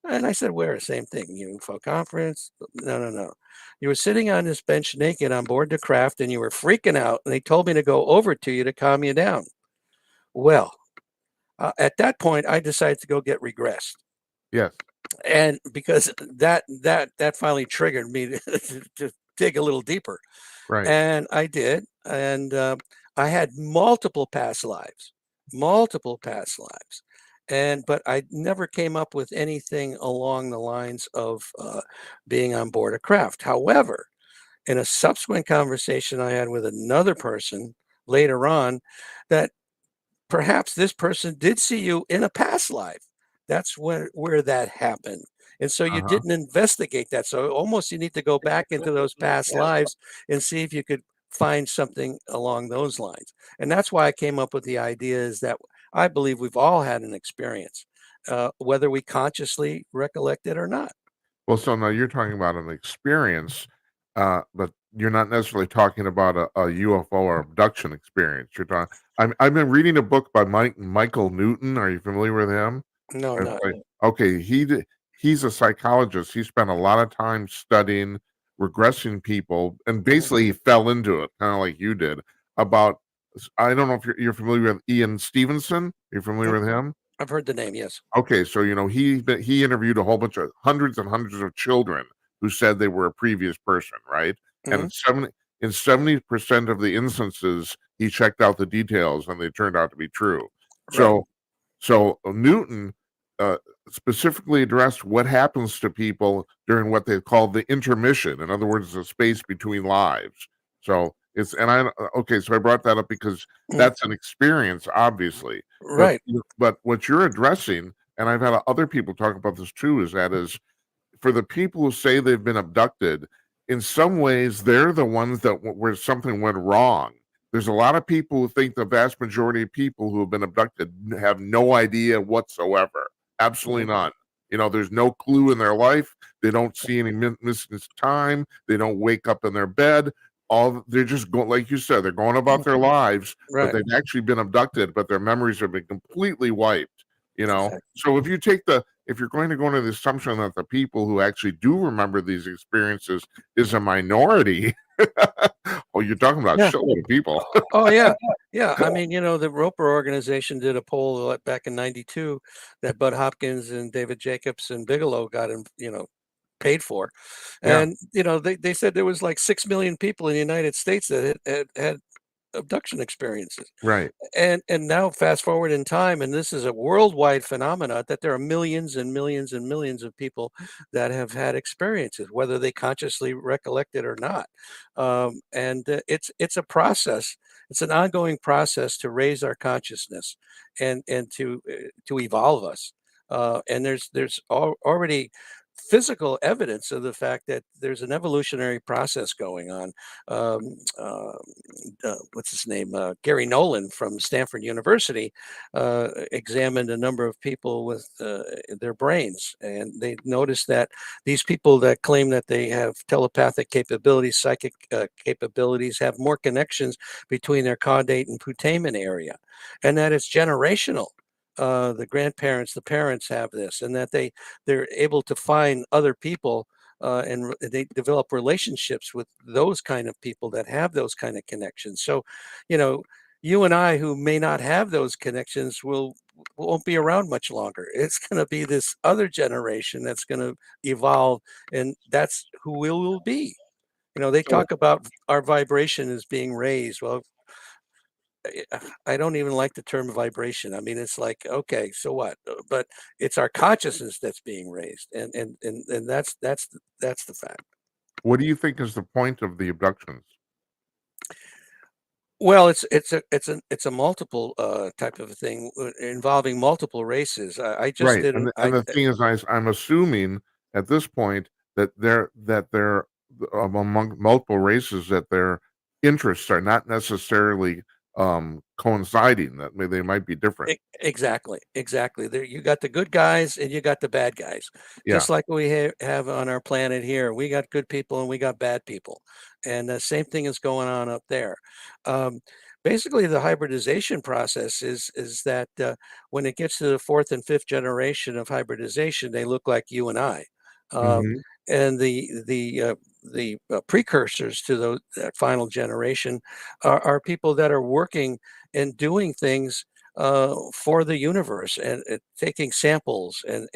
And I said, "Where?" "Same thing, UFO conference." "No, no, no. You were sitting on this bench naked on board the craft and you were freaking out. And they told me to go over to you to calm you down." Well, at that point, I decided to go get regressed. Yes. And because that finally triggered me to dig a little deeper. Right. And I did, and, I had multiple past lives, but I never came up with anything along the lines of, being on board a craft. However, in a subsequent conversation I had with another person later on, that perhaps this person did see you in a past life. That's where that happened. And so you Uh-huh. didn't investigate that. So almost you need to go back into those past lives and see if you could find something along those lines. And that's why I came up with the idea is that I believe we've all had an experience, whether we consciously recollect it or not. Well, so now you're talking about an experience, but you're not necessarily talking about a UFO or abduction experience. I've been reading a book by Michael Newton. Are you familiar with him? No, I'm It's not. like, okay, he's a psychologist. He spent a lot of time studying regressing people, and Mhm, basically he fell into it, kind of like you did. About I don't know if you're familiar with Ian Stevenson. You're familiar mhm. with him? I've heard the name, yes. Okay, so he interviewed a whole bunch of hundreds and hundreds of children who said they were a previous person, right? And Mhm. 70% of the instances, he checked out the details and they turned out to be true. Right. So Newton uh, specifically addressed what happens to people during what they call the intermission. In other words, the space between lives. So it's and I okay, so I brought that up because Mm, that's an experience, obviously. But right. but what you're addressing, and I've had other people talk about this too, is for the people who say they've been abducted, in some ways, they're the ones that where something went wrong. There's a lot of people who think the vast majority of people who have been abducted have no idea whatsoever. Absolutely Mhm. none. There's no clue in their life. They don't see any missing time. They don't wake up in their bed. They're just going, like you said, they're going about their lives, but Right. they've actually been abducted, but their memories have been completely wiped. Exactly. So if you're going to go into the assumption that the people who actually do remember these experiences is a minority, oh, you're talking about a Yeah. shitload of people. Oh, yeah. Yeah, I mean, the Roper Organization did a poll, back in '92 that Bud Hopkins and David Jacobs and Bigelow got paid for, Yeah, and, they said there was, like, 6,000,000 people in the United States that had abduction experiences. right. And now fast forward in time, and this is a worldwide phenomena that there are millions and millions and millions of people that have had experiences, whether they consciously recollect it or not. And it's a process. It's an ongoing process to raise our consciousness and to evolve us. And there's already physical evidence of the fact that there's an evolutionary process going on. Um, uh, what's his name? Gary Nolan from Stanford University examined a number of people with their brains, and they noticed that these people that claim that they have telepathic capabilities, psychic capabilities, have more connections between their caudate and putamen area, and that it's generational. The grandparents, the parents have this, and that they're able to find other people they develop relationships with those kind of people that have those kind of connections. So, you know, you and I, who may not have those connections, won't be around much longer. It's going to be this other generation that's going to evolve, and that's who we will be. You know, they So talk about our vibration as being raised. Well, I don't even like the term vibration. I mean, it's like, okay, so what? But it's our consciousness that's being raised, and that's the fact. what do you think is the point of the abductions? Well, it's a multiple type of a thing involving multiple races. I just Right, did and an and the thing is, I'm assuming at this point that they're among multiple races, that their interests are not necessarily coinciding. That they might be different. Exactly, exactly. There, you got the good guys and you got the bad guys, Yeah. just like we have on our planet here. We got good people and we got bad people, and the same thing is going on up there. Um, Basically, the hybridization process is that when it gets to the fourth and fifth generation of hybridization, they look like you and I, uh, Hmm. and the precursors to that final generation are people that are working and doing things for the universe, and taking samples and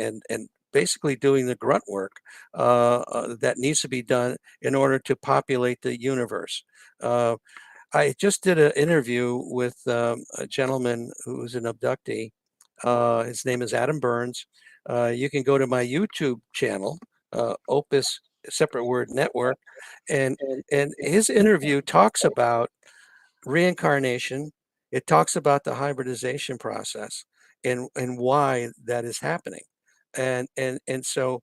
basically doing the grunt work that needs to be done in order to populate the universe. Uh, I just did an interview with a gentleman who's an abductee. His name is Adam Burns. You can go to my YouTube channel, Opus, separate word network, and and his interview talks about reincarnation. It talks about the hybridization process and why that is happening. And so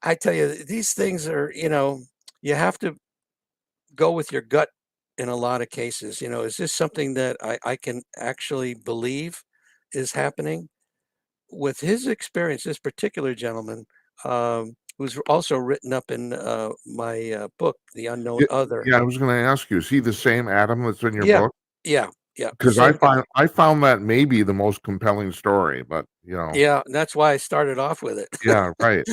I tell you, these things are, you have to go with your gut in a lot of cases. You know, is this something that I can actually believe is happening? With his experience, this particular gentleman, who's also written up in my book, The Unknown Yeah, Other. yeah. I was going to ask you, is he the same Adam that's in your Yeah, book? yeah, yeah. Because I Same guy. find I found that maybe the most compelling story, but Yeah, that's why I started off with it. yeah, right.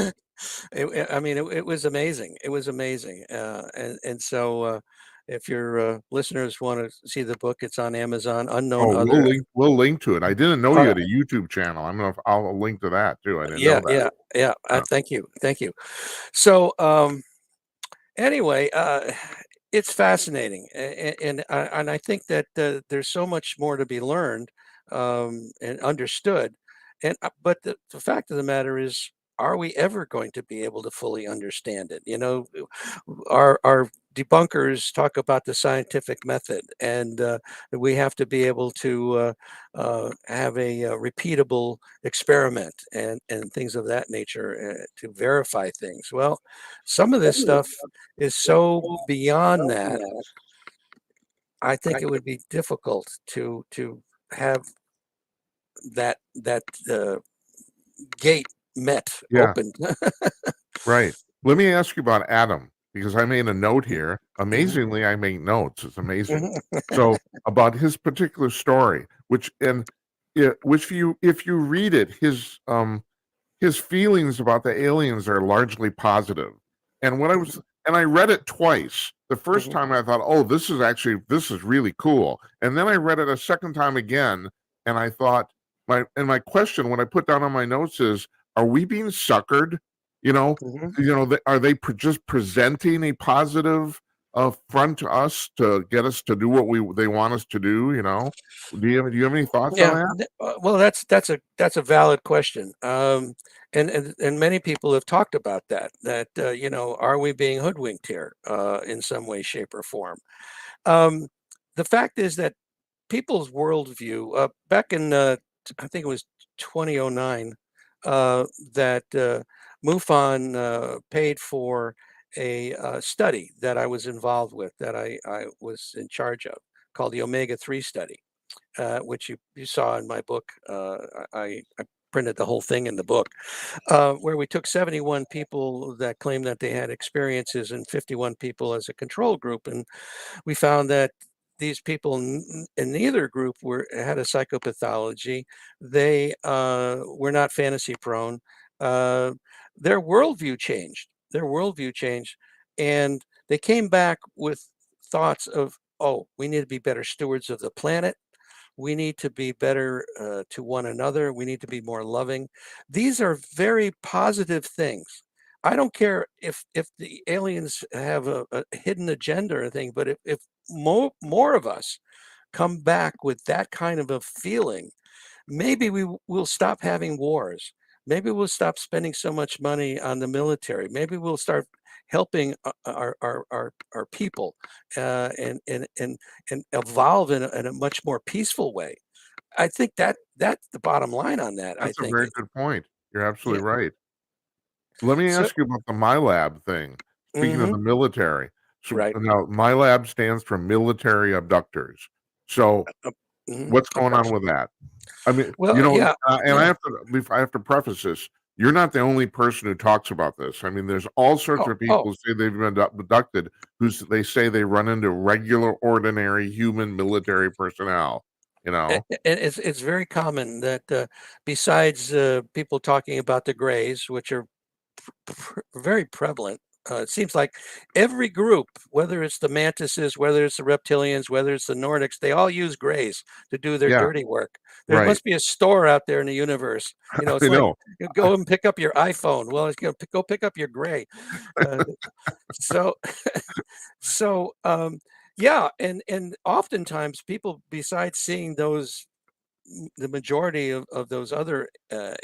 I mean, it was amazing. It was amazing. And so, if your listeners want to see the book, it's on Amazon. Unknown Oh, Other. we'll link to it. I didn't know Uh, you had a YouTube channel. I'll link to that too. I didn't yeah, know that. yeah, yeah. Yeah. Thank you, thank you. So, anyway, it's fascinating, and I think that there's so much more to be learned and understood. But the fact of the matter is, are we ever going to be able to fully understand it? You know, our debunkers talk about the scientific method, and we have to be able to have a, repeatable experiment and things of that nature to verify things. Well, some of this stuff is so beyond that. I think it would be difficult to have that gate met, Yeah, opened. right. Let me ask you about Adam, because I made a note here. Mhm, Amazingly, I make notes. It's amazing. mhm, So about his particular story, which if you read it, his feelings about the aliens are largely positive. And mhm, I read it twice. The first mhm, time I thought, "Oh, this is really cool." And then I read it a second time again, and I thought my question when I put down on my notes is, are we being suckered? You know, mhm. are they just presenting a positive front to us to get us to do what they want us to do, you know? Do you have any thoughts on Yeah, that? well, that's a valid question, and many people have talked about that. That are we being hoodwinked here in some way, shape, or form? Um, the fact is that people's worldview, back in I think it was 2009, that MUFON paid for a study that I was involved with, that I was in charge of, called the Omega 3 study, which you saw in my book. I printed the whole thing in the book, where we took 71 people that claimed that they had experiences and 51 people as a control group. And we found that these people in neither group had a psychopathology. They were not fantasy prone. Uh, their worldview changed. Their worldview changed, and they came back with thoughts of, oh, we need to be better stewards of the planet. We need to be better to one another. We need to be more loving. These are very positive things. I don't care if the aliens have a hidden agenda or anything, but if more of us come back with that kind of a feeling, maybe will stop having wars. Maybe we'll stop spending so much money on the military. Maybe we'll start helping our people and evolve in a much more peaceful way. I think that's the bottom line on that. I That's a think, very good point. You're yeah. absolutely right. Let me So, ask you about the MyLab thing. Speaking of hmm the military, so right. now MyLab stands for military abductors. So what's going on Abduction. with that? I mean, Well, yeah, and yeah. I have to preface this. You're not the only person who talks about this. I mean, there's all sorts Oh, of people oh. who say they've been abducted, they say they run into regular, ordinary human military personnel. You know, And it's very common that besides people talking about the Greys, which are very prevalent. It seems like every group, whether it's the mantises, whether it's the reptilians, whether it's the Nordics, they all use grays to do their yeah, dirty work. There right. must be a store out there in the universe. It's I like know. you go and pick up your iPhone. Well, it's gonna go pick up your gray. Uh, so, so yeah, and oftentimes people, besides seeing those the majority of those other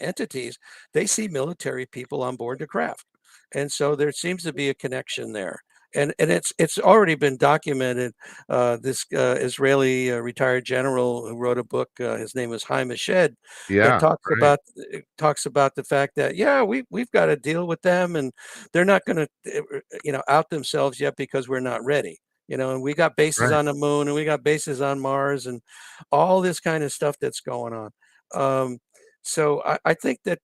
entities, they see military people on board the craft, and so there seems to be a connection there. And it's already been documented. This Israeli retired general who wrote a book. His name is Haim Eshed, that Yeah, right. talks about the fact that, yeah, we've got to deal with them, and they're not going to out themselves yet because we're not ready. And we got bases Right. on the moon, and we got bases on Mars, and all this kind of stuff that's going on. Um, so I think that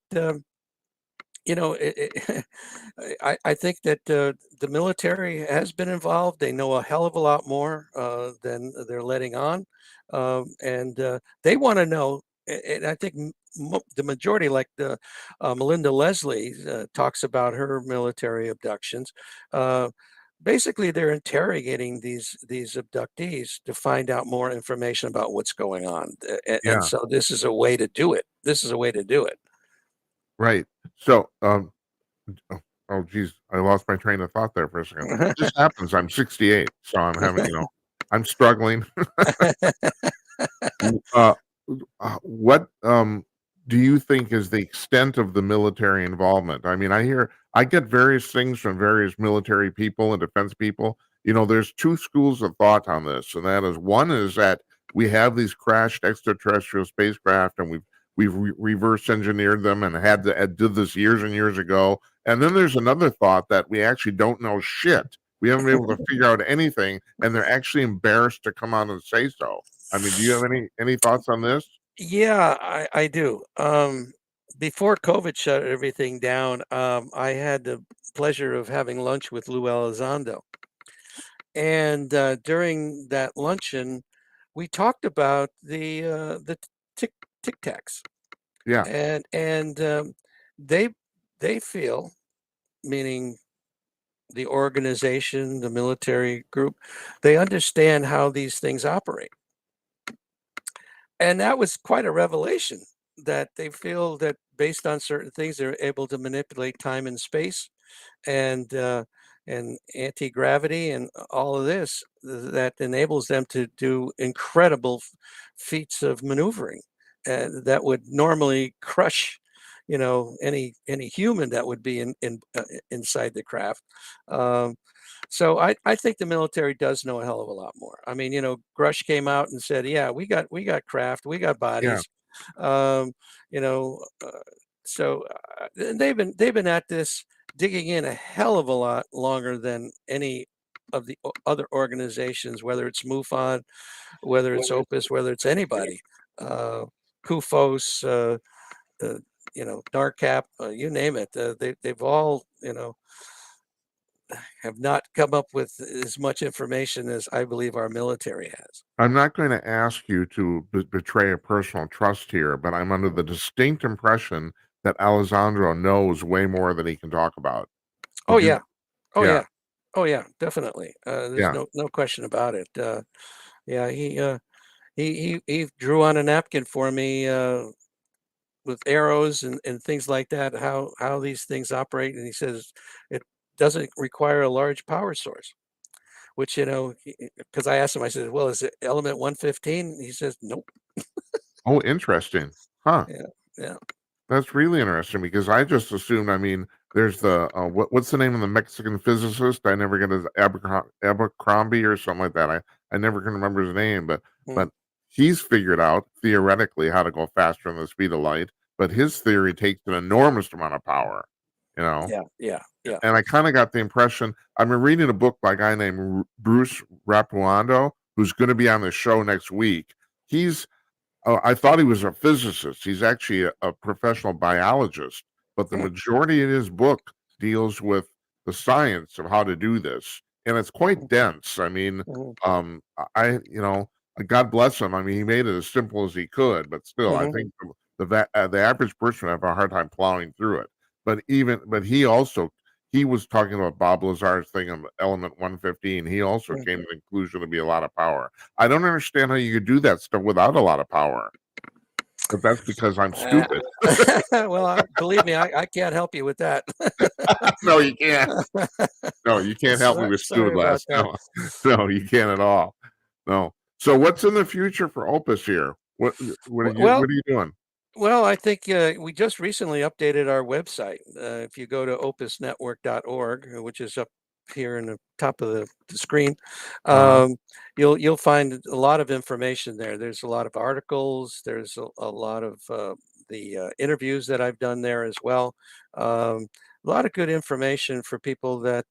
I think that the military has been involved. They know a hell of a lot more than they're letting on, and they want to know. And I think the majority, like the Melinda Leslie, talks about her military abductions. Uh, Basically, they're interrogating these abductees to find out more information about what's going on, and Yeah, so this is a way to do it. This is a way to do it. right. So, oh, oh, geez, I lost my train of thought there for a second. This happens. I'm 68, so I'm having, I'm struggling. W what, do you think is the extent of the military involvement? I mean, I get various things from various military people and defense people. There's 2 schools of thought on this, and that is, one is that we have these crashed extraterrestrial spacecraft, and we've reverse engineered them and did this years and years ago. And then there's another thought that we actually don't know shit. We haven't been able to figure out anything, and they're actually embarrassed to come out and say so. I mean, do you have any thoughts on this? Yeah, I do. Before COVID shut everything down, I had the pleasure of having lunch with Lou Elizondo. And during that luncheon, we talked about the tic tic tacs, Yeah, and they they feel, meaning the organization, the military group, they understand how these things operate. And that was quite a revelation, that they feel that based on certain things, they're able to manipulate time and space, and anti-gravity, and all of this that enables them to do incredible feats of maneuvering that would normally crush any human that would be inside the craft. um, so I think the military does know a hell of a lot more. I mean, Grush came out and said, yeah, we got craft, we got yeah. bodies. um, you know so and they've been at this, digging in a hell of a lot longer than any of the other organizations, whether it's MUFON, whether it's Opus, whether it's anybody, uh, Kufos, NARCAP, you name it. They've all, have not come up with as much information as I believe our military has. I'm not going to ask you to betray a personal trust here, but I'm under the distinct impression that Alessandro knows way more than he can talk about. Oh Would you? yeah. Oh Yeah, yeah. Oh yeah, definitely. There's yeah. no question about it. Yeah, he drew on a napkin for me with arrows and things like that, how these things operate, and he says it doesn't require a large power source, which, because I asked him, I said, "Well, is it element 115?" He says, "Nope." Oh, interesting. Huh. Yeah, yeah. That's really interesting because I just assumed, I mean, there's the what's the name of the Mexican physicist? I never get his Abercrombie or something like that. I never can remember his name, Mm, but he's figured out theoretically how to go faster than the speed of light, but his theory takes an enormous amount of power, you know. yeah, yeah, yeah. And I kind of got the impression I've been reading a book by a guy named Bruce Rapuando, who's going to be on the show next week. He's Oh, I thought he was a physicist. He's actually a professional biologist, but the Mm, majority of his book deals with the science of how to do this, and it's quite mhm, dense. I mean, mhm, God bless him. I mean, he made it as simple as he could, but still, I mhm, think the average person would have a hard time plowing through it. But he was talking about Bob Lazar's thing of element 115. He also mm. came to the conclusion to be a lot of power. I don't understand how you could do that stuff without a lot of power, but that's because I'm Uh, stupid. well, believe me, I can't help you with that. No, you can't. No, you can't help me with Sorry stupid about last. that. No, no, you can't at all. No. So what's in the future for Opus here? Well, what are you doing? I think we just recently updated our website. If you go to opusnetwork.org, which is up here in the top of the screen, Uh-huh. um, you'll find a lot of information there. There's a lot of articles. There's a lot of the interviews that I've done there as well. A lot of good information for people that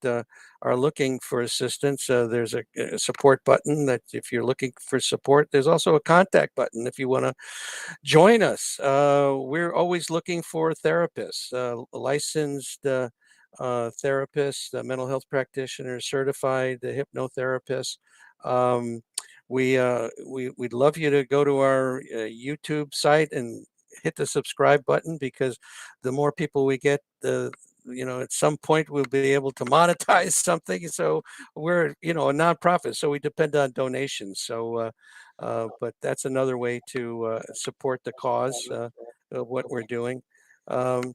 are looking for assistance. There's a support button that if you're looking for support. There's also a contact button if you want to join us. We're always looking for therapists, licensed therapists, mental health practitioners, certified hypnotherapists. Um, we'd love you to go to our YouTube site and hit the subscribe button, because the more people we get, the at some point we'll be able to monetize something. So we're a nonprofit, so we depend on donations. But that's another way to support the cause of what we're doing. Um,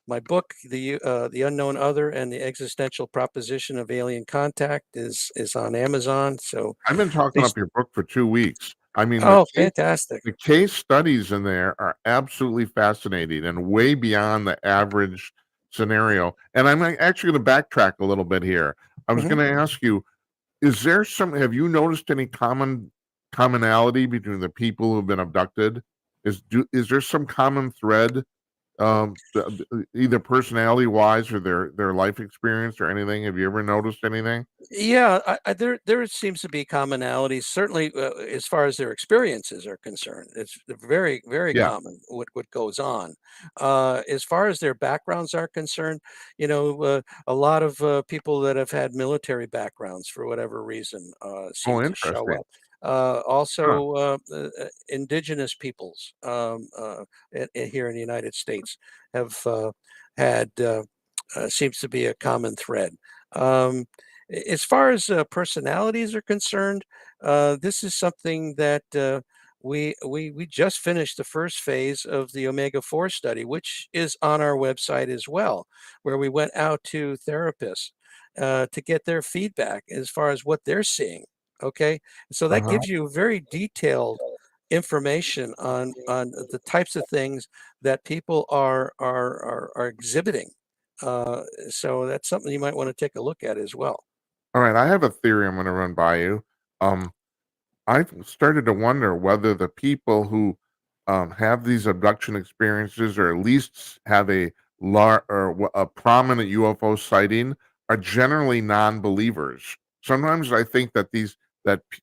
my book, the Unknown Other and the Existential Proposition of Alien Contact, is on Amazon. So I've been talking please. up your book for 2 weeks. I mean, Oh, fantastic. the case studies in there are absolutely fascinating and way beyond the average scenario. And I'm actually going to backtrack a little bit here. I was Mhm. going to ask you, have you noticed any commonality between the people who've been abducted? Is there some common thread, either personality wise or their life experience or anything? Have you ever noticed anything? Yeah, there seems to be commonalities. Certainly, as far as their experiences are concerned, it's very very Yeah. common what goes on. As far as their backgrounds are concerned, a lot of people that have had military backgrounds for whatever reason seem Oh, to show interesting. up. Huh. Also, indigenous peoples here in the United States have had seems to be a common thread. Um, as far as personalities are concerned, this is something that we just finished the first phase of the omega-4 study, which is on our website as well, where we went out to therapists to get their feedback as far as what they're seeing. Okay, so that Uh-huh. gives you very detailed information on the types of things that people are exhibiting. So that's something you might want to take a look at as well. All right, I have a theory I'm going to run by you. Um, I've started to wonder whether the people who have these abduction experiences, or at least have a prominent UFO sighting, are generally non-believers. Sometimes I think that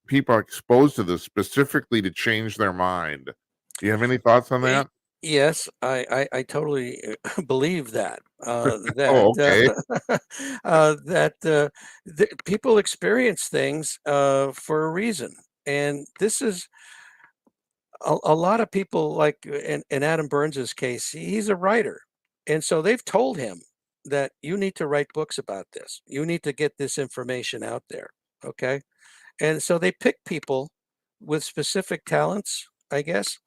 people are exposed to this specifically to change their mind. Do you have any thoughts on Y- that? Yes, I totally believe that Oh, okay. that people experience things for a reason, and this is a lot of people, like in Adam Burns's case. He's a writer, And so they've told him that you need to write books about this. You need to get this information out there. Okay. And so they pick people with specific talents, I guess.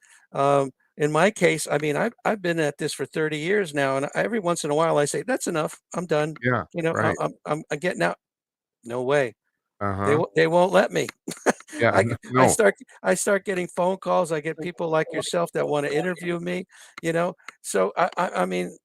In my case, I mean, I've been at this for 30 years now, and every once in a while I say, "That's enough. I'm done." Yeah, You know, right. I'm getting out. No way. Uh-huh. They won't let me. Yeah, I I no. start I start getting phone calls. I get people like yourself that want to interview me. You know, so I mean,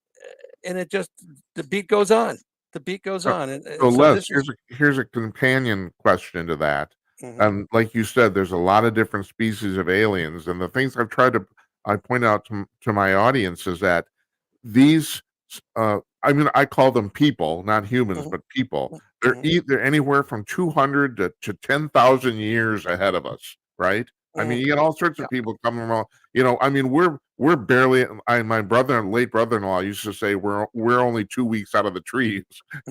and it just the beat goes on. The beat goes So on, so and so Les, this is. here's a companion question to that. Mhm, Like you said, there's a lot of different species of aliens, and the things I point out to my audience is that these I mean, I call them people, not humans, mhm, but people. mhm, They're anywhere from 200 to 10,000 years ahead of us, right? I mean, mhm. you get all sorts Yeah. of people coming along. I mean, we're barely. My late brother-in-law, used to say we're only 2 weeks out of the trees,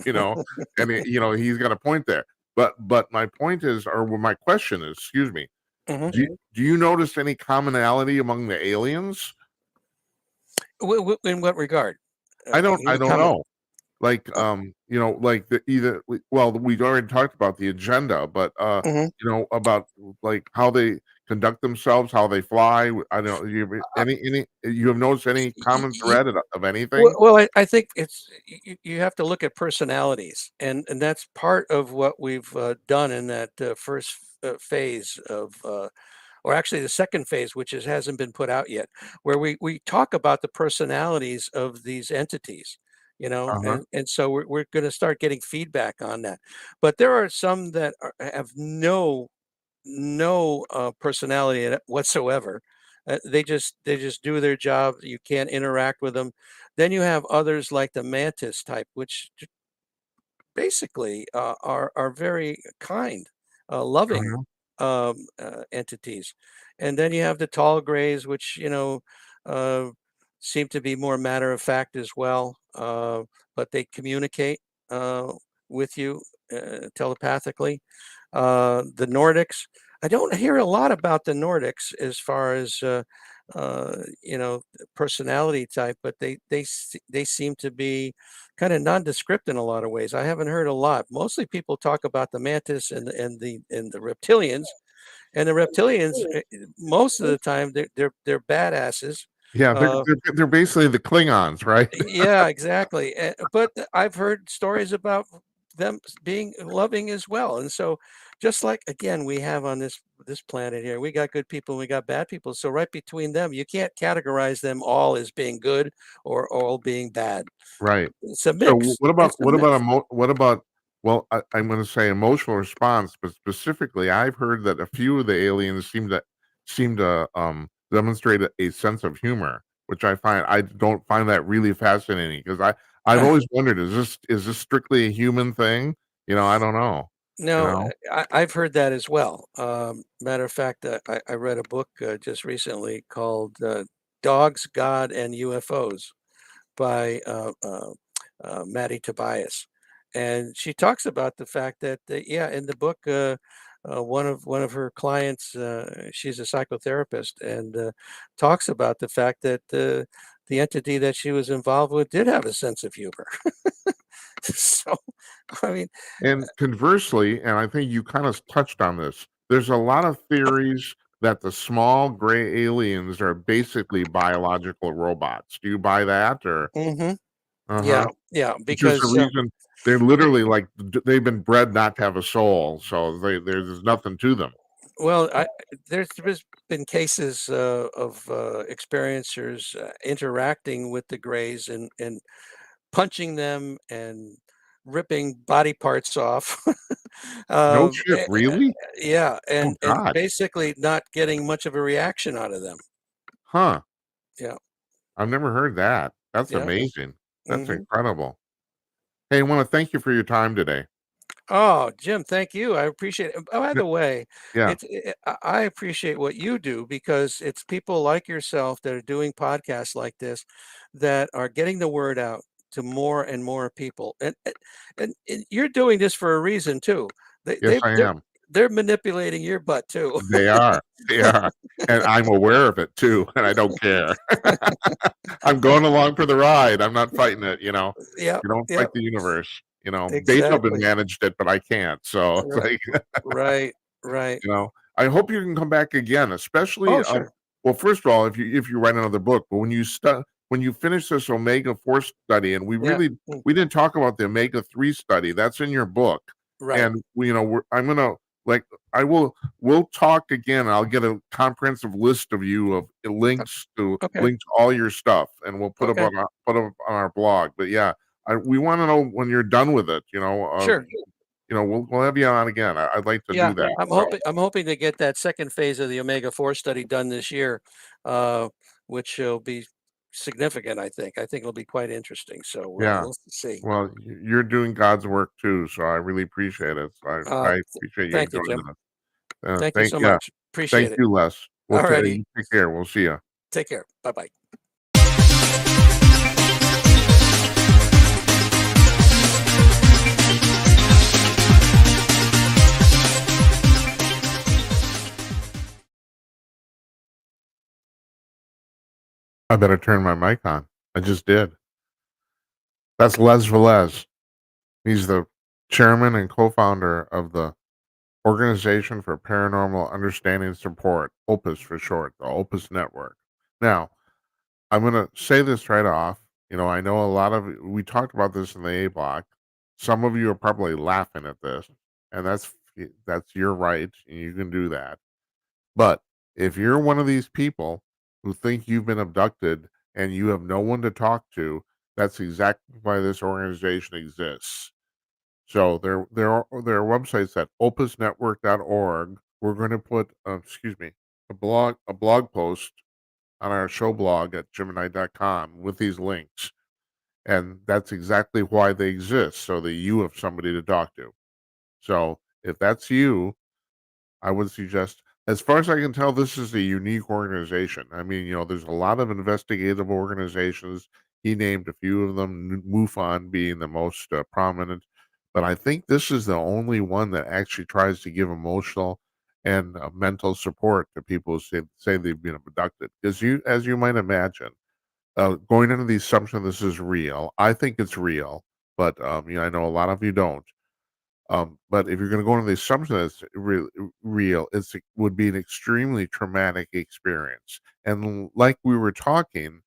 you know, and he's got a point there. But my point is, or my question is, excuse me, Mhm. do you notice any commonality among the aliens? In what regard? I Any don't comment? know. Like, Uh, like the either well, we've already talked about the agenda, but, mhm. about, like, how they conduct themselves, how they fly. I don't know, you have noticed any Y common y thread of anything? Well, I think it's you have to look at personalities, and that's part of what we've, done in that, first, phase of, or actually the second phase, which hasn't been put out yet, where we talk about the personalities of these entities, Uh-huh. and so we're going to start getting feedback on that. But there are some that have no personality in it whatsoever. They just do their job. You can't interact with them. Then you have others like the mantis type, which basically are very kind, loving Uh-huh. entities. And then you have the tall grays, which uh, seem to be more matter of fact as well, but they communicate with you telepathically. The Nordics, I don't hear a lot about the Nordics as far as personality type, but they seem to be kind of nondescript in a lot of ways. I haven't heard a lot. Mostly people talk about the mantis and the reptilians, and the reptilians most of the time they're badasses. Yeah, Uh, they're basically the Klingons, right? yeah, exactly. But I've heard stories about them being loving as well. And so, just like again, we have on this planet here, we got good people, and we got bad people. So right between them, you can't categorize them all as being good or all being bad. Right. It's a So mix. It's a mix. what about well, I'm gonna say emotional response, but specifically, I've heard that a few of the aliens seem to demonstrate a sense of humor, which I don't find that really fascinating because I've always wondered, is this strictly a human thing? I don't know, you No, know? I've heard that as well. Matter of fact, I read a book just recently called "Dogs, God, and UFOs" by Maddie Tobias, and she talks about the fact that yeah, in the book, one of her clients, she's a psychotherapist, and talks about the fact that the entity that she was involved with did have a sense of humor. So, I mean, And conversely, and I think you kind of touched on this, there's a lot of theories that the small gray aliens are basically biological robots. Do you buy that or? mhm, Uh-huh. yeah, yeah, Which is the because reason they're literally like they've been bred not to have a soul, so there's nothing to them. well, there's been cases of experiencers interacting with the Greys and punching them and ripping body parts off. No Um, shit, eh, really? yeah, Oh and god. basically not getting much of a reaction out of them. Huh. Yeah, I've never heard that. That's yeah. amazing. That's Hmm. incredible. Hey, I wanna thank you for your time today. Oh, Jim, thank you. I appreciate it. Oh, by Yeah, the way, yeah. I appreciate what you do because it's people like yourself that are doing podcasts like this that are getting the word out to more and more people. And you're doing this for a reason too. They Yes, they I they're am. they're manipulating your butt too. They are. They are. And I'm aware of it too, and I don't care. I'm going along for the ride. I'm not fighting it, you know. Yep, You don't fight yep, the universe. You know, Beethoven exactly. managed it, but I can't. So it's Right, like, right, right. you know, I hope you can come back again, especially Oh, sure. well, first of all, if you write another book, but when you finish this omega-4 study, and Yeah, mm, we didn't talk about the omega-3 study, that's in your book. right. And you know, I'm gonna like I will we'll talk again. I'll get a comprehensive list of you of O okay, links to all your stuff, and we'll okay, put up on our blog. But yeah, we want to know when you're done with it. sure. You know, we'll have you on again. I'd like to Yeah, do that. I'm hoping to get that second phase of the omega-4 study done this year, uh, which will be significant, I think. I think it'll be quite interesting, so, Yeah. we'll see. Well, you're doing God's work too, so I really appreciate it. So Uh, I appreciate you Thank you, joining Jim. us. Thank you so much. Thank Appreciate it. you, Les. Alrighty, You take care. We'll see you. take care. Bye-bye. I better turn my mic on. I just did. That's Les Velez. He's the chairman and co-founder of the Organization for Paranormal Understanding Support, OPUS for short, the OPUS Network. Now, I'm going to say this right off. You know, I know we talked about this in the A block. Some of you are probably laughing at this, and that's your right, and you can do that. But if you're one of these people who think you've been abducted and you have no one to talk to, that's exactly why this organization exists. So their website's at opusnetwork.org. We're going to put a blog post on our show blog at gemini.com with these links. And that's exactly why they exist, so that you have somebody to talk to. So if that's you, I would suggest, as far as I can tell, this is a unique organization. I mean, you know, there's a lot of investigative organizations. He named a few of them, MUFON being the most prominent. But I think this is the only one that actually tries to give emotional and mental support to people who say they've been abducted. Because as you might imagine, going into the assumption this is real, I think it's real. But you know, I know a lot of you don't. But if you're going to go into the assumption that it's real, it would be an extremely traumatic experience. And like we were talking,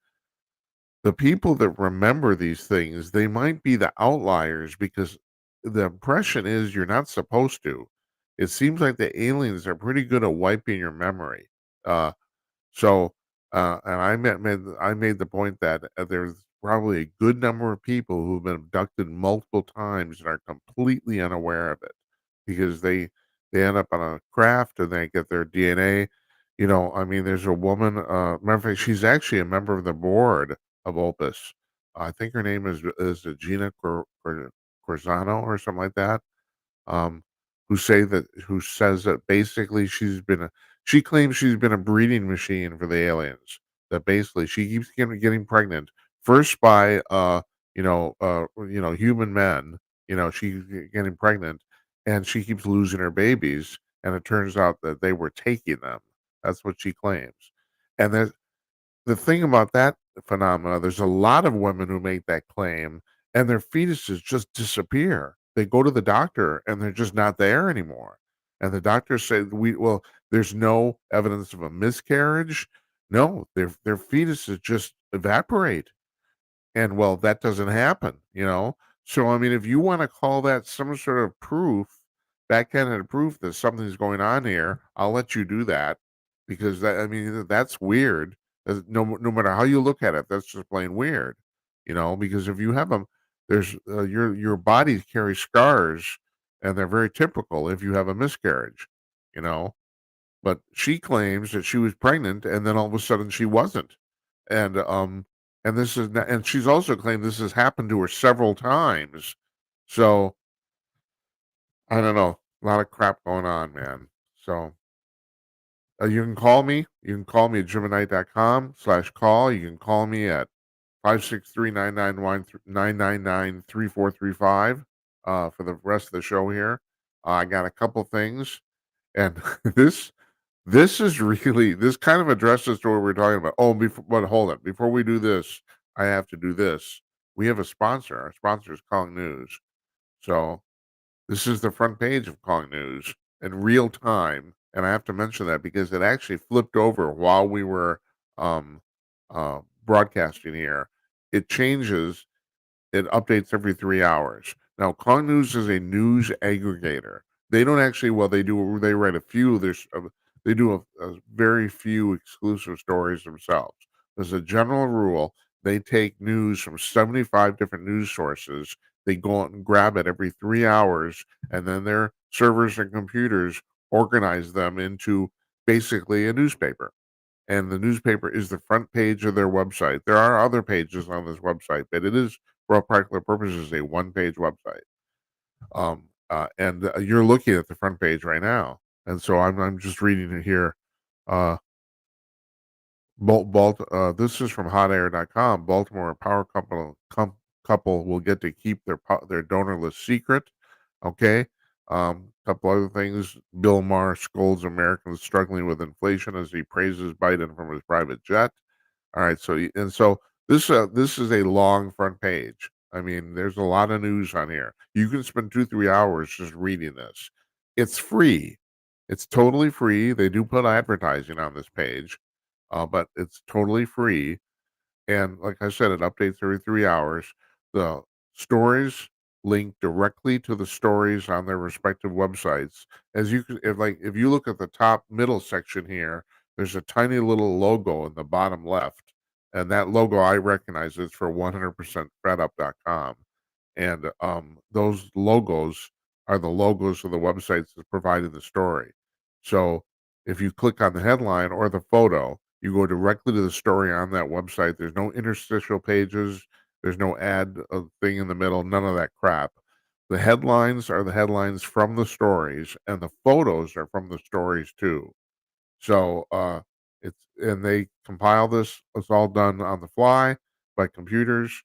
the people that remember these things, they might be the outliers because the impression is you're not supposed to. It seems like the aliens are pretty good at wiping your memory. Uh, so, and I made the point that there's probably a good number of people who've been abducted multiple times and are completely unaware of it because they end up on a craft and they get their DNA. You know, I mean, there's a woman. Matter of fact, she's actually a member of the board of Opus. I think her name is Gina Corzano or something like that, um, who says that basically she claims she's been a breeding machine for the aliens. That basically she keeps getting pregnant first by human men. You know, she's getting pregnant, and she keeps losing her babies, and it turns out that they were taking them. That's what she claims, and the thing about that phenomena, there's a lot of women who make that claim and their fetuses just disappear. They go to the doctor and they're just not there anymore. And the doctors say, there's no evidence of a miscarriage. No, their fetuses just evaporate. And well, that doesn't happen, you know? So, I mean, if you want to call that some sort of proof, that kind of proof that something's going on here, I'll let you do that because I mean, that's weird. No matter how you look at it, that's just plain weird, you know, because if you have them, your body carries scars and they're very typical if you have a miscarriage, you know? But she claims that she was pregnant and then all of a sudden she wasn't. And and she's also claimed this has happened to her several times. So I don't know. A lot of crap going on, man. So you can call me. You can call me at gemini.com/call. You can call me at 563-999-3435 for the rest of the show here. I got a couple things. And this this is really this kind of addresses to what we're talking about. Oh, but hold it. Before we do this, I have to do this. We have a sponsor. Our sponsor is Calling News. So this is the front page of Calling News in real time. And I have to mention that because it actually flipped over while we were um, broadcasting here. It changes, it updates every 3 hours. Now, Calling News is a news aggregator. They don't actually, well, they write a few, they do a very few exclusive stories themselves. As a general rule, they take news from 75 different news sources. They go out and grab it every 3 hours, and then their servers and computers organize them into basically a newspaper. And the newspaper is the front page of their website. There are other pages on this website, but it is, for all practical purposes, a one-page website. And you're looking at the front page right now, and so I'm just reading it here. Uh, this is from hotair.com. Baltimore power couple will get to keep their donor list secret. Okay. Couple other things. Bill Maher scolds Americans struggling with inflation as he praises Biden from his private jet. All right. So this is a long front page. I mean, there's a lot of news on here. You can spend 2-3 hours just reading this. It's free. It's totally free. They do put advertising on this page, but it's totally free. And like I said, it updates every 3 hours. The stories link directly to the stories on their respective websites. As you can, if you look at the top middle section here, there's a tiny little logo in the bottom left, and that logo I recognize is for 100%fredup.com. And those logos are the logos of the websites that provided the story. So if you click on the headline or the photo, you go directly to the story on that website. There's no interstitial pages. There's no ad thing in the middle. None of that crap. The headlines are the headlines from the stories, and the photos are from the stories too. So and they compile this. It's all done on the fly by computers,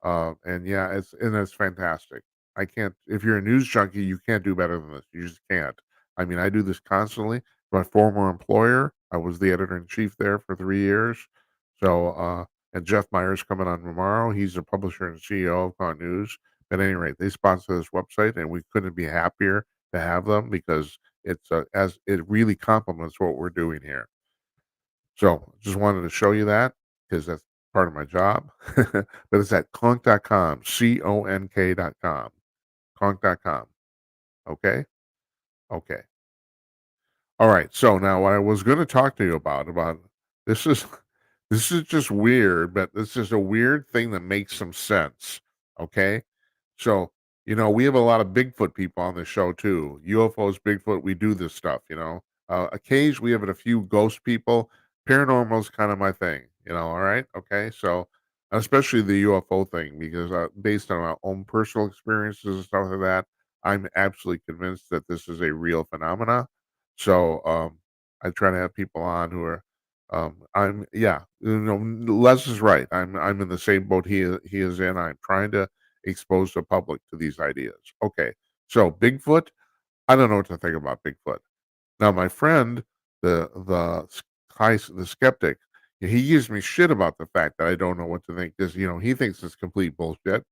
and yeah, it's fantastic. I can't. If you're a news junkie, you can't do better than this. You just can't. I mean, I do this constantly. My former employer, I was the editor in chief there for 3 years. So and Jeff Meyer's coming on tomorrow. He's the publisher and CEO of Con News. At any rate, they sponsor this website, and we couldn't be happier to have them because as it really complements what we're doing here. So just wanted to show you that because that's part of my job. But it's at conk.com, conk.com, conk.com. Okay. Okay. All right. So now what I was going to talk to you about this is this is just weird, but this is a weird thing that makes some sense. Okay. So, we have a lot of Bigfoot people on the show too. UFOs, Bigfoot, we do this stuff. Occasionally we have a few ghost people. Paranormal is kind of my thing. All right. Okay. So, especially the UFO thing, because based on my own personal experiences and stuff like that, I'm absolutely convinced that this is a real phenomena. So, I try to have people on who are, yeah, Les is right. I'm in the same boat he is in. I'm trying to expose the public to these ideas. Okay, so Bigfoot, I don't know what to think about Bigfoot. Now, my friend, the skeptic, he gives me shit about the fact that I don't know what to think because he thinks it's complete bullshit.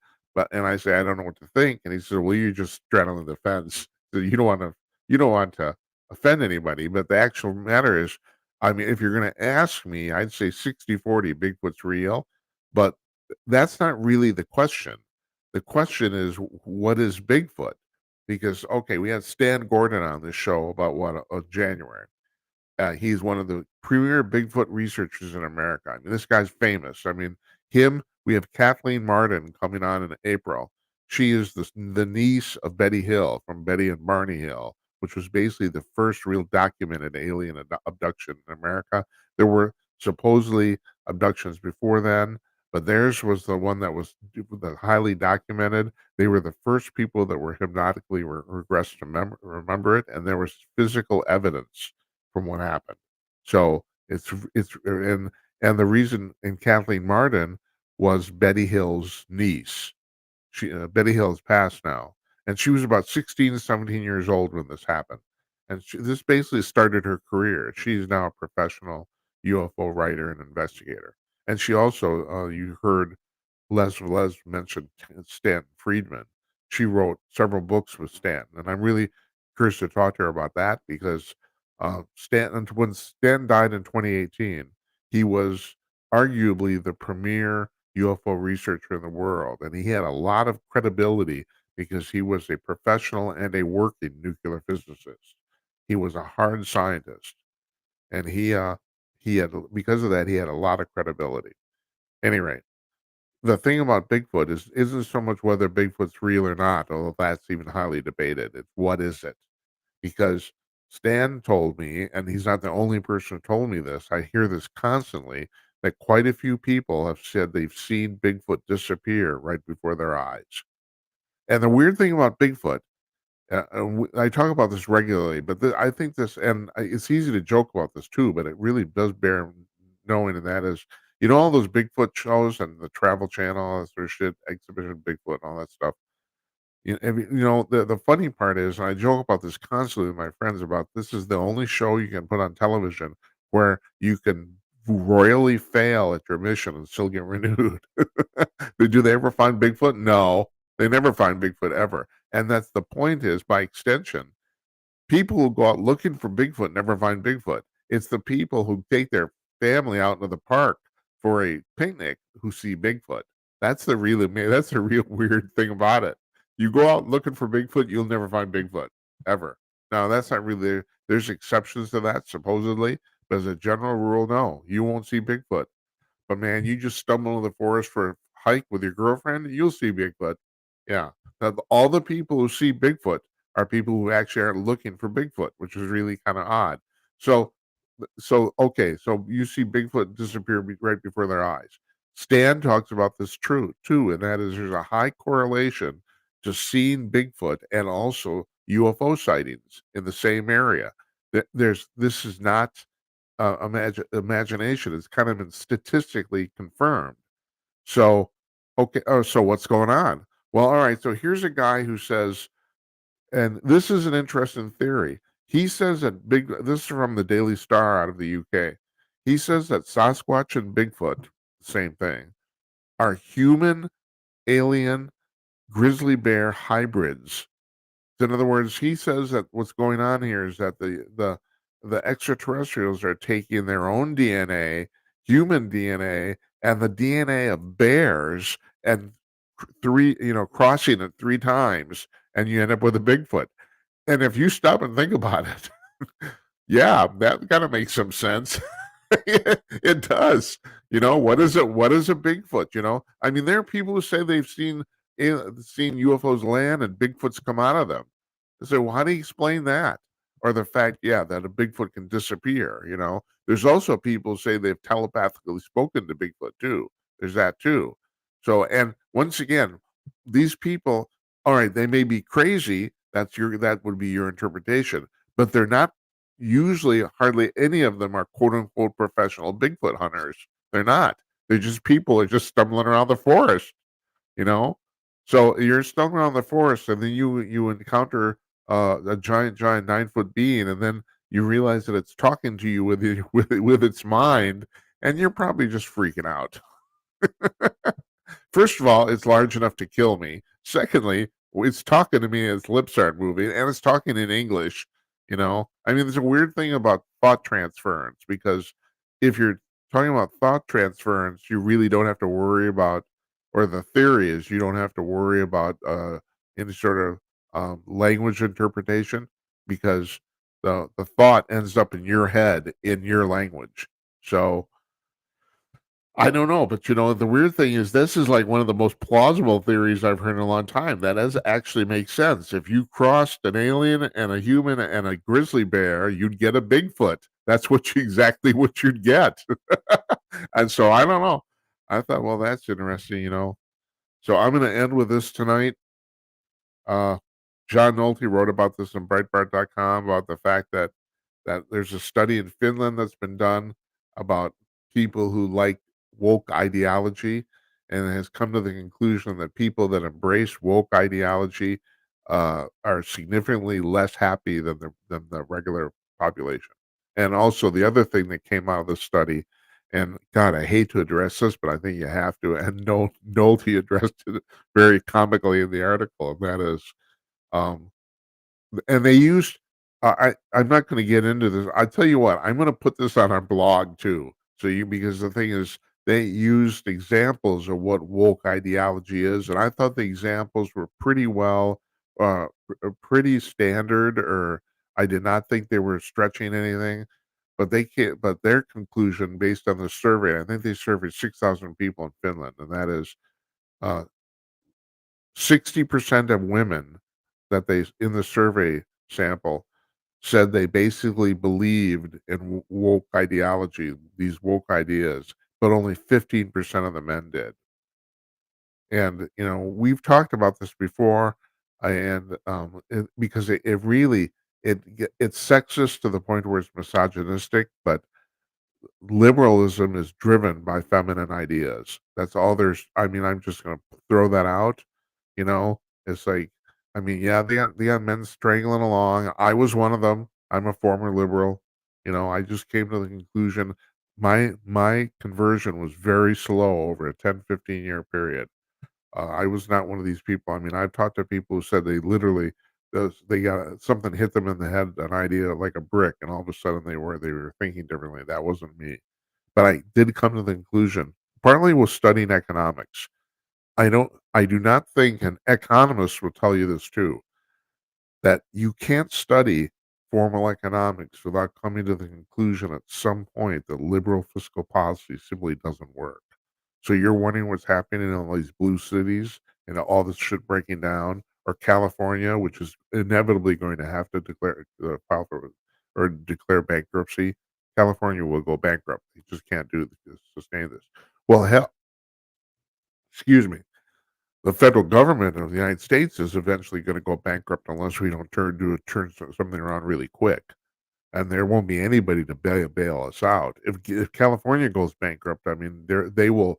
And I say I don't know what to think, and he said, "Well, you're just straddling the fence. So you don't want to offend anybody." But the actual matter is, I mean, if you're going to ask me, I'd say 60-40, Bigfoot's real, but that's not really the question. The question is, what is Bigfoot? Because okay, we had Stan Gordon on this show about January. He's one of the premier Bigfoot researchers in America. I mean, this guy's famous. I mean, him. We have Kathleen Martin coming on in April. She is the niece of Betty Hill from Betty and Barney Hill, which was basically the first real documented alien abduction in America. There were supposedly abductions before then, but theirs was the one that was the highly documented. They were the first people that were hypnotically regressed to remember it, and there was physical evidence from what happened. So and the reason in Kathleen Martin was Betty Hill's niece. Betty Hill has passed now, and she was about 16, 17 years old when this happened. and this basically started her career. She's now a professional UFO writer and investigator, and she also you heard Les Velez mentioned Stanton Friedman. She wrote several books with Stanton, and I'm really curious to talk to her about that because Stanton, when Stanton died in 2018, he was arguably the premier UFO researcher in the world, and he had a lot of credibility because he was a professional and a working nuclear physicist. He was a hard scientist, and he had because of that he had a lot of credibility. Anyway, the thing about Bigfoot isn't so much whether Bigfoot's real or not, although that's even highly debated. It's what is it? Because Stan told me, and he's not the only person who told me this, I hear this constantly, that quite a few people have said they've seen Bigfoot disappear right before their eyes. And the weird thing about Bigfoot, I talk about this regularly, but I think this, and it's easy to joke about this too, but it really does bear knowing, and that is, all those Bigfoot shows and the Travel Channel, all that sort of shit, Exhibition Bigfoot, and all that stuff. The funny part is, and I joke about this constantly with my friends about this is the only show you can put on television where you can royally fail at your mission and still get renewed. Do they ever find Bigfoot? No, they never find Bigfoot ever. And that's the point is, by extension, people who go out looking for Bigfoot never find Bigfoot. It's the people who take their family out into the park for a picnic who see Bigfoot. That's the real weird thing about it. You go out looking for Bigfoot, you'll never find Bigfoot ever. Now that's not really. There's exceptions to that supposedly, but as a general rule, no, you won't see Bigfoot. But man, you just stumble in the forest for a hike with your girlfriend, you'll see Bigfoot. Yeah. Now, all the people who see Bigfoot are people who actually are looking for Bigfoot, which is really kind of odd. So, okay, so you see Bigfoot disappear right before their eyes. Stan talks about this true too, and that is there's a high correlation to seeing Bigfoot and also UFO sightings in the same area. This is not imagination. It's kind of been statistically confirmed. So, okay, oh, so what's going on? Well, all right. So here's a guy who says, and this is an interesting theory. He says that this is from the Daily Star out of the UK. He says that Sasquatch and Bigfoot, same thing, are human, alien, grizzly bear hybrids. In other words, he says that what's going on here is that the extraterrestrials are taking their own DNA, human DNA, and the DNA of bears, and crossing it 3 times, and you end up with a Bigfoot. And if you stop and think about it, yeah, that kind of makes some sense. It does. What is it? What is a Bigfoot? I mean, there are people who say they've seen UFOs land and Bigfoots come out of them. So how do you explain that? Or the fact, yeah, that a Bigfoot can disappear. There's also people who say they've telepathically spoken to Bigfoot too. There's that too. So, and once again, these people, all right, they may be crazy. That would be your interpretation, but they're not. Usually, hardly any of them are quote unquote professional Bigfoot hunters. They're not. They're just people who are just stumbling around the forest. You know, so you're stumbling around the forest, and then you encounter a giant 9-foot being, and then you realize that it's talking to you with its mind, and you're probably just freaking out. First of all, it's large enough to kill me. Secondly, it's talking to me, and its lips aren't moving, and it's talking in English. I mean, there's a weird thing about thought transference, because if you're talking about thought transference, you really don't have to worry about, or the theory is you don't have to worry about any sort of language interpretation, because the thought ends up in your head in your language. So I don't know, but the weird thing is this is like one of the most plausible theories I've heard in a long time. That does actually make sense. If you crossed an alien and a human and a grizzly bear, you'd get a Bigfoot. That's exactly what you'd get. And so I don't know. I thought, well, that's interesting. So I'm going to end with this tonight. John Nolte wrote about this in Breitbart.com about the fact that there's a study in Finland that's been done about people who like woke ideology, and has come to the conclusion that people that embrace woke ideology are significantly less happy than the regular population. And also the other thing that came out of the study, and God, I hate to address this, but I think you have to, and Nolte addressed it very comically in the article, and that is, um, and they used I'm not gonna get into this. I tell you what, I'm gonna put this on our blog too. So you because the thing is they used examples of what woke ideology is, and I thought the examples were pretty well pretty standard, or I did not think they were stretching anything. But they can't but their conclusion based on the survey, I think they surveyed 6,000 people in Finland, and that is uh 60% of women that they in the survey sample said they basically believed in woke ideology, these woke ideas, but only 15% of the men did. And we've talked about this before, and because it really it's sexist to the point where it's misogynistic, but liberalism is driven by feminine ideas. That's all there's. I mean, I'm just going to throw that out. It's like, I mean, yeah, they got men strangling along. I was one of them. I'm a former liberal. I just came to the conclusion my conversion was very slow over a 10-15 year period. I was not one of these people. I mean, I've talked to people who said they literally they got something hit them in the head, an idea like a brick, and all of a sudden they were thinking differently. That wasn't me, but I did come to the conclusion, partly with studying economics. I do not think, and economists will tell you this too, that you can't study formal economics without coming to the conclusion at some point that liberal fiscal policy simply doesn't work. So you're wondering what's happening in all these blue cities and all this shit breaking down, or California, which is inevitably going to have to file for or declare bankruptcy. California will go bankrupt. They just can't sustain this. Well, hell, excuse me. The federal government of the United States is eventually going to go bankrupt unless we don't turn something around really quick, and there won't be anybody to bail us out. If California goes bankrupt, I mean, they will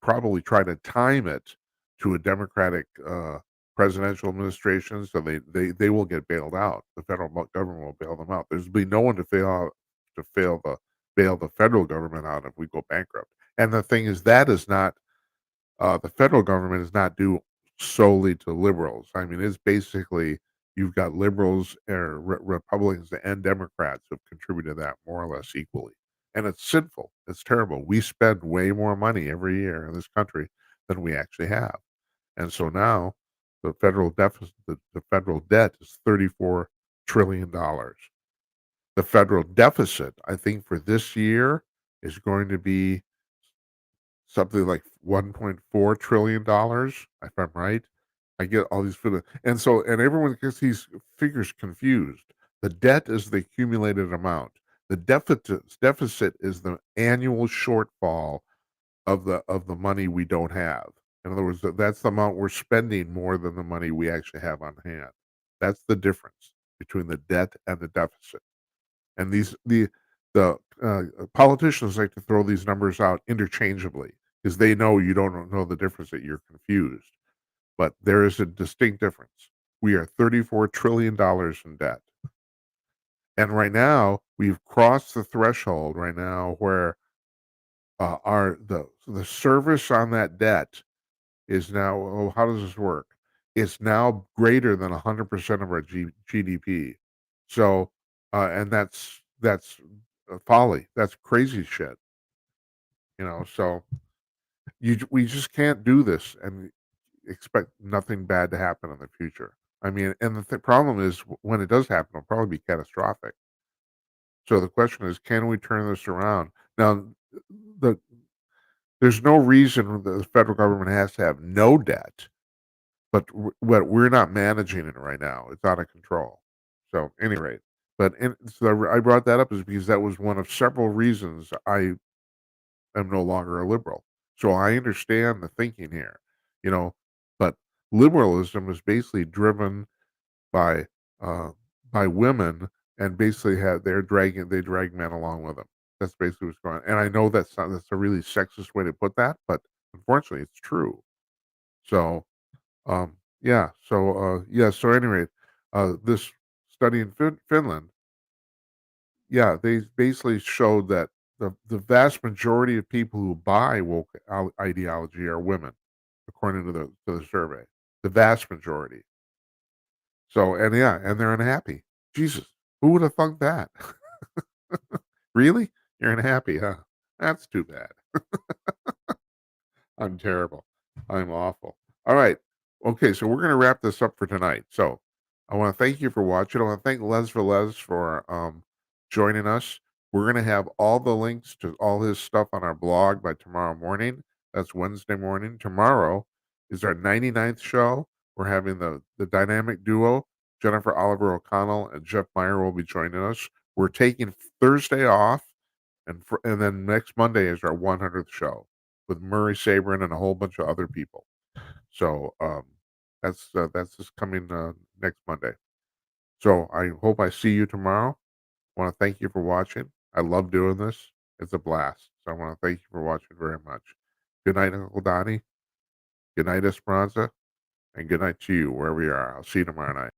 probably try to time it to a Democratic presidential administration, so they will get bailed out. The federal government will bail them out. There's be no one to bail the federal government out if we go bankrupt. And the thing is, that is not the federal government is not due solely to liberals. I mean, it's basically you've got liberals, Republicans, and Democrats have contributed to that more or less equally. And it's sinful. It's terrible. We spend way more money every year in this country than we actually have. And so now the federal deficit, the federal debt is $34 trillion. The federal deficit, I think, for this year is going to be something like $1.4 trillion, if I'm right. I get all these and everyone gets these figures confused. The debt is the accumulated amount. The deficit is the annual shortfall of the money we don't have. In other words, that's the amount we're spending more than the money we actually have on hand. That's the difference between the debt and the deficit. And politicians like to throw these numbers out interchangeably because they know you don't know the difference, that you're confused. But there is a distinct difference. We are $34 trillion in debt. And right now, we've crossed the threshold right now where the service on that debt is now, oh, how does this work? It's now greater than 100% of our GDP. So, and that's folly. That's crazy shit. So we just can't do this and expect nothing bad to happen in the future. I mean, and the problem is when it does happen, it'll probably be catastrophic. So the question is, can we turn this around? Now, the there's no reason the federal government has to have no debt, but we're not managing it right now. It's out of control. So, at any rate, so I brought that up is because that was one of several reasons I am no longer a liberal. So I understand the thinking here, you know, but liberalism is basically driven by uh, by women, and basically they drag men along with them. That's basically what's going on. And I know that's a really sexist way to put that, but unfortunately, it's true. So, um, Yeah. So, yeah. So, anyway, this study in Finland, yeah, they basically showed that the vast majority of people who buy woke ideology are women, according to the survey. The vast majority. So, and yeah, and they're unhappy. Jesus, who would have thunk that? Really? You're unhappy, huh? That's too bad. I'm terrible. I'm awful. All right. Okay, so we're going to wrap this up for tonight. So I want to thank you for watching. I want to thank Les Velez for joining us. We're going to have all the links to all his stuff on our blog by tomorrow morning. That's Wednesday morning. Tomorrow is our 99th show. We're having the dynamic duo, Jennifer Oliver O'Connell and Jeff Meyer will be joining us. We're taking Thursday off, and then next Monday is our 100th show with Murray Sabrin and a whole bunch of other people. So that's just coming next Monday. So I hope I see you tomorrow. I want to thank you for watching. I love doing this. It's a blast. So I want to thank you for watching very much. Good night, Uncle Donnie. Good night, Esperanza. And good night to you, wherever you are. I'll see you tomorrow night.